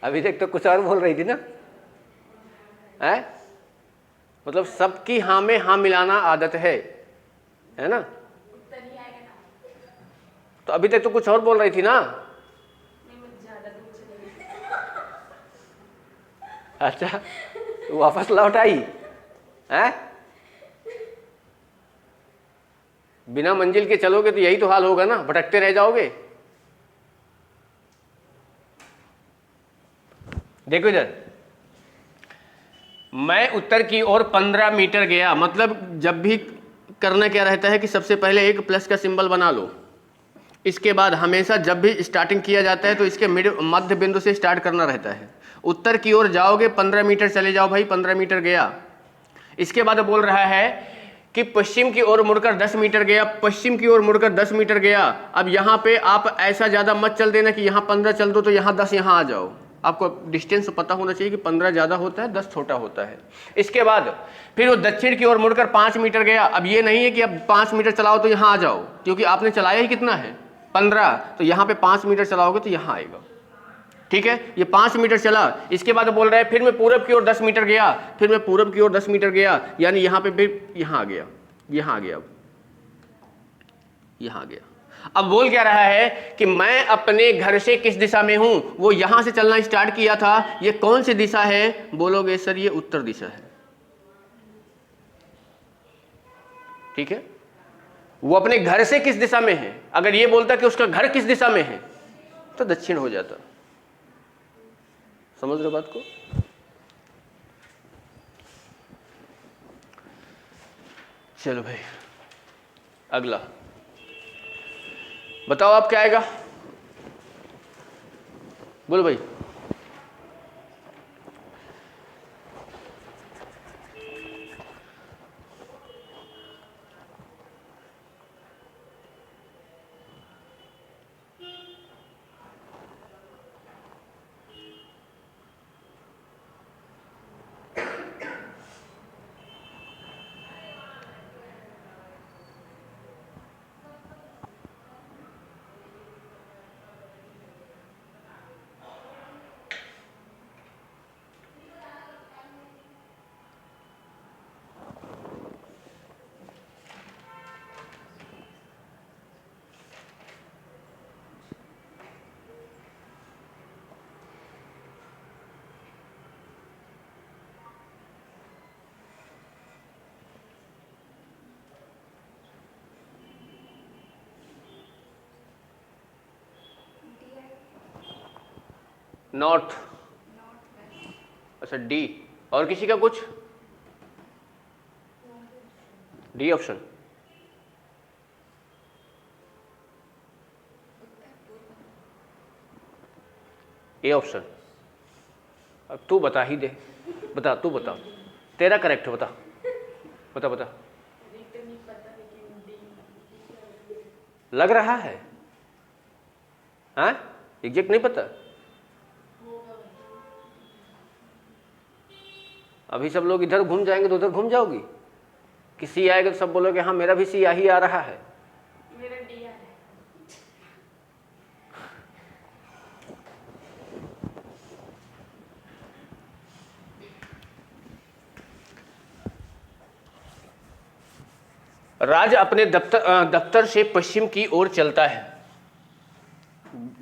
S1: अभी तक तो कुछ और बोल रही थी ना, है? मतलब सबकी हाँ में हाँ मिलाना आदत है ना? तो अभी तक तो कुछ और बोल रही थी ना। अच्छा, वापस लौट आई है? बिना मंजिल के चलोगे तो यही तो हाल होगा ना, भटकते रह जाओगे। देखो इधर, मैं उत्तर की ओर 15 मीटर गया। मतलब जब भी करना क्या रहता है कि सबसे पहले एक प्लस का सिंबल बना लो। इसके बाद हमेशा जब भी स्टार्टिंग किया जाता है तो इसके मध्य बिंदु से स्टार्ट करना रहता है। उत्तर की ओर जाओगे 15 मीटर चले जाओ भाई, 15 मीटर गया। इसके बाद बोल रहा है कि पश्चिम की ओर मुड़कर 10 मीटर गया, पश्चिम की ओर मुड़कर 10 मीटर गया। अब यहाँ पे आप ऐसा ज़्यादा मत चल देना कि यहाँ 15 चल दो तो यहाँ 10 यहाँ आ जाओ। आपको डिस्टेंस पता होना चाहिए कि 15 ज़्यादा होता है, 10 छोटा होता है। इसके बाद फिर वो दक्षिण की ओर मुड़कर 5 मीटर गया। अब ये नहीं है कि अब 5 मीटर चलाओ तो यहाँ आ जाओ, क्योंकि आपने चलाया ही कितना है 15, तो यहाँ पे 5 मीटर चलाओगे तो यहाँ आएगा। ठीक है, ये 5 मीटर चला। इसके बाद बोल रहा है फिर मैं पूरब की ओर 10 मीटर गया, फिर मैं पूरब की ओर 10 मीटर गया, यानी यहाँ पे फिर यहाँ आ गया, यहाँ आ गया। अब यहाँ गया। अब बोल क्या रहा है कि मैं अपने घर से किस दिशा में हूं, वो यहां से चलना स्टार्ट किया था, ये कौन सी दिशा है? बोलोगे सर ये उत्तर दिशा है। ठीक है, वो अपने घर से किस दिशा में है, अगर ये बोलता कि उसका घर किस दिशा में है तो दक्षिण हो जाता। समझ रहे बात को? चलो भाई अगला बताओ, आप क्या आएगा? बोलो भाई। नॉर्थ। अच्छा डी। और किसी का कुछ? D option. A option. अब तू बता ही दे, बता तू बता, तेरा करेक्ट है, बता बता बता। लग रहा है हाँ, एग्जैक्ट नहीं पता। अभी सब लोग इधर घूम जाएंगे तो उधर घूम जाओगी, कि सी आएगा तो सब बोलोगे हाँ मेरा भी सी ही आ रहा है।
S2: मेरा डी आ रहा है।
S1: राज अपने दफ्तर से पश्चिम की ओर चलता है।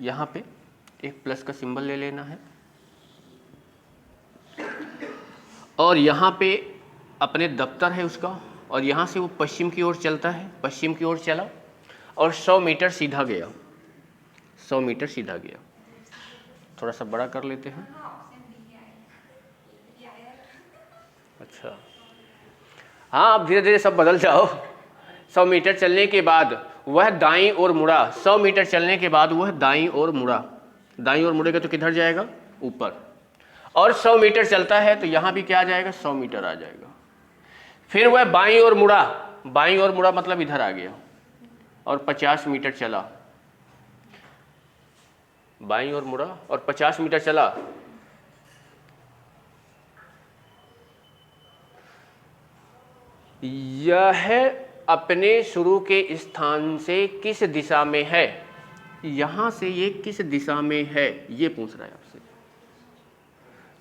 S1: यहां पे एक प्लस का सिंबल ले लेना है, और यहाँ पे अपने दफ्तर है उसका, और यहाँ से वो पश्चिम की ओर चलता है, पश्चिम की ओर चला और 100 मीटर सीधा गया, 100 मीटर सीधा गया। थोड़ा सा बड़ा कर लेते हैं। अच्छा हाँ, अब धीरे धीरे सब बदल जाओ। 100 मीटर चलने के बाद वह दाईं ओर मुड़ा, 100 मीटर चलने के बाद वह दाईं ओर मुड़ा, दाईं ओर मुड़ेगा तो किधर जाएगा? ऊपर। और 100 मीटर चलता है तो यहाँ भी क्या आ जाएगा? 100 मीटर आ जाएगा। फिर वह बाईं ओर मुड़ा, बाईं ओर मुड़ा मतलब इधर आ गया, और 50 मीटर चला, बाईं ओर मुड़ा और 50 मीटर चला। यह अपने शुरू के स्थान से किस दिशा में है? यहां से ये किस दिशा में है ये पूछ रहा है आपसे।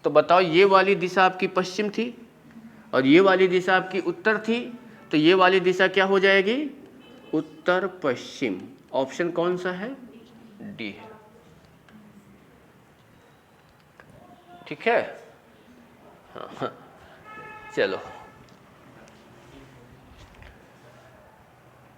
S1: तो बताओ, ये वाली दिशा आपकी पश्चिम थी और ये वाली दिशा आपकी उत्तर थी, तो ये वाली दिशा क्या हो जाएगी? उत्तर पश्चिम। ऑप्शन कौन सा है? डी है। ठीक है हाँ, चलो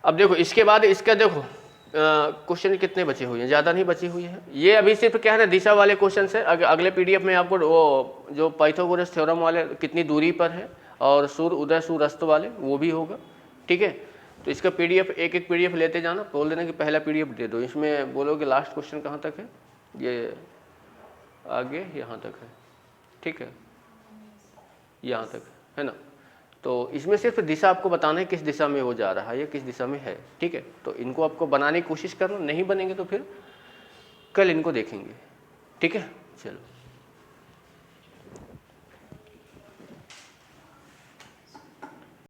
S1: अब देखो इसके बाद इसका देखो क्वेश्चन कितने बचे हुए हैं, ज़्यादा नहीं बची हुई है। ये अभी सिर्फ क्या है ना, दिशा वाले क्वेश्चन है। अगले पीडीएफ में आपको वो जो पाइथागोरस थ्योरम वाले कितनी दूरी पर है और सूर्य उदय सूर्य अस्त वाले वो भी होगा। ठीक है, तो इसका पीडीएफ एक एक पीडीएफ लेते जाना, बोल देना कि पहला पीडीएफ दे दो। इसमें बोलोगे लास्ट क्वेश्चन कहाँ तक है, ये आगे यहाँ तक है। ठीक है, यहाँ तक है ना। तो इसमें सिर्फ दिशा आपको बताना है किस दिशा में वो जा रहा है या किस दिशा में है। ठीक है, तो इनको आपको बनाने की कोशिश करना, नहीं बनेंगे तो फिर कल इनको देखेंगे। ठीक है, चलो।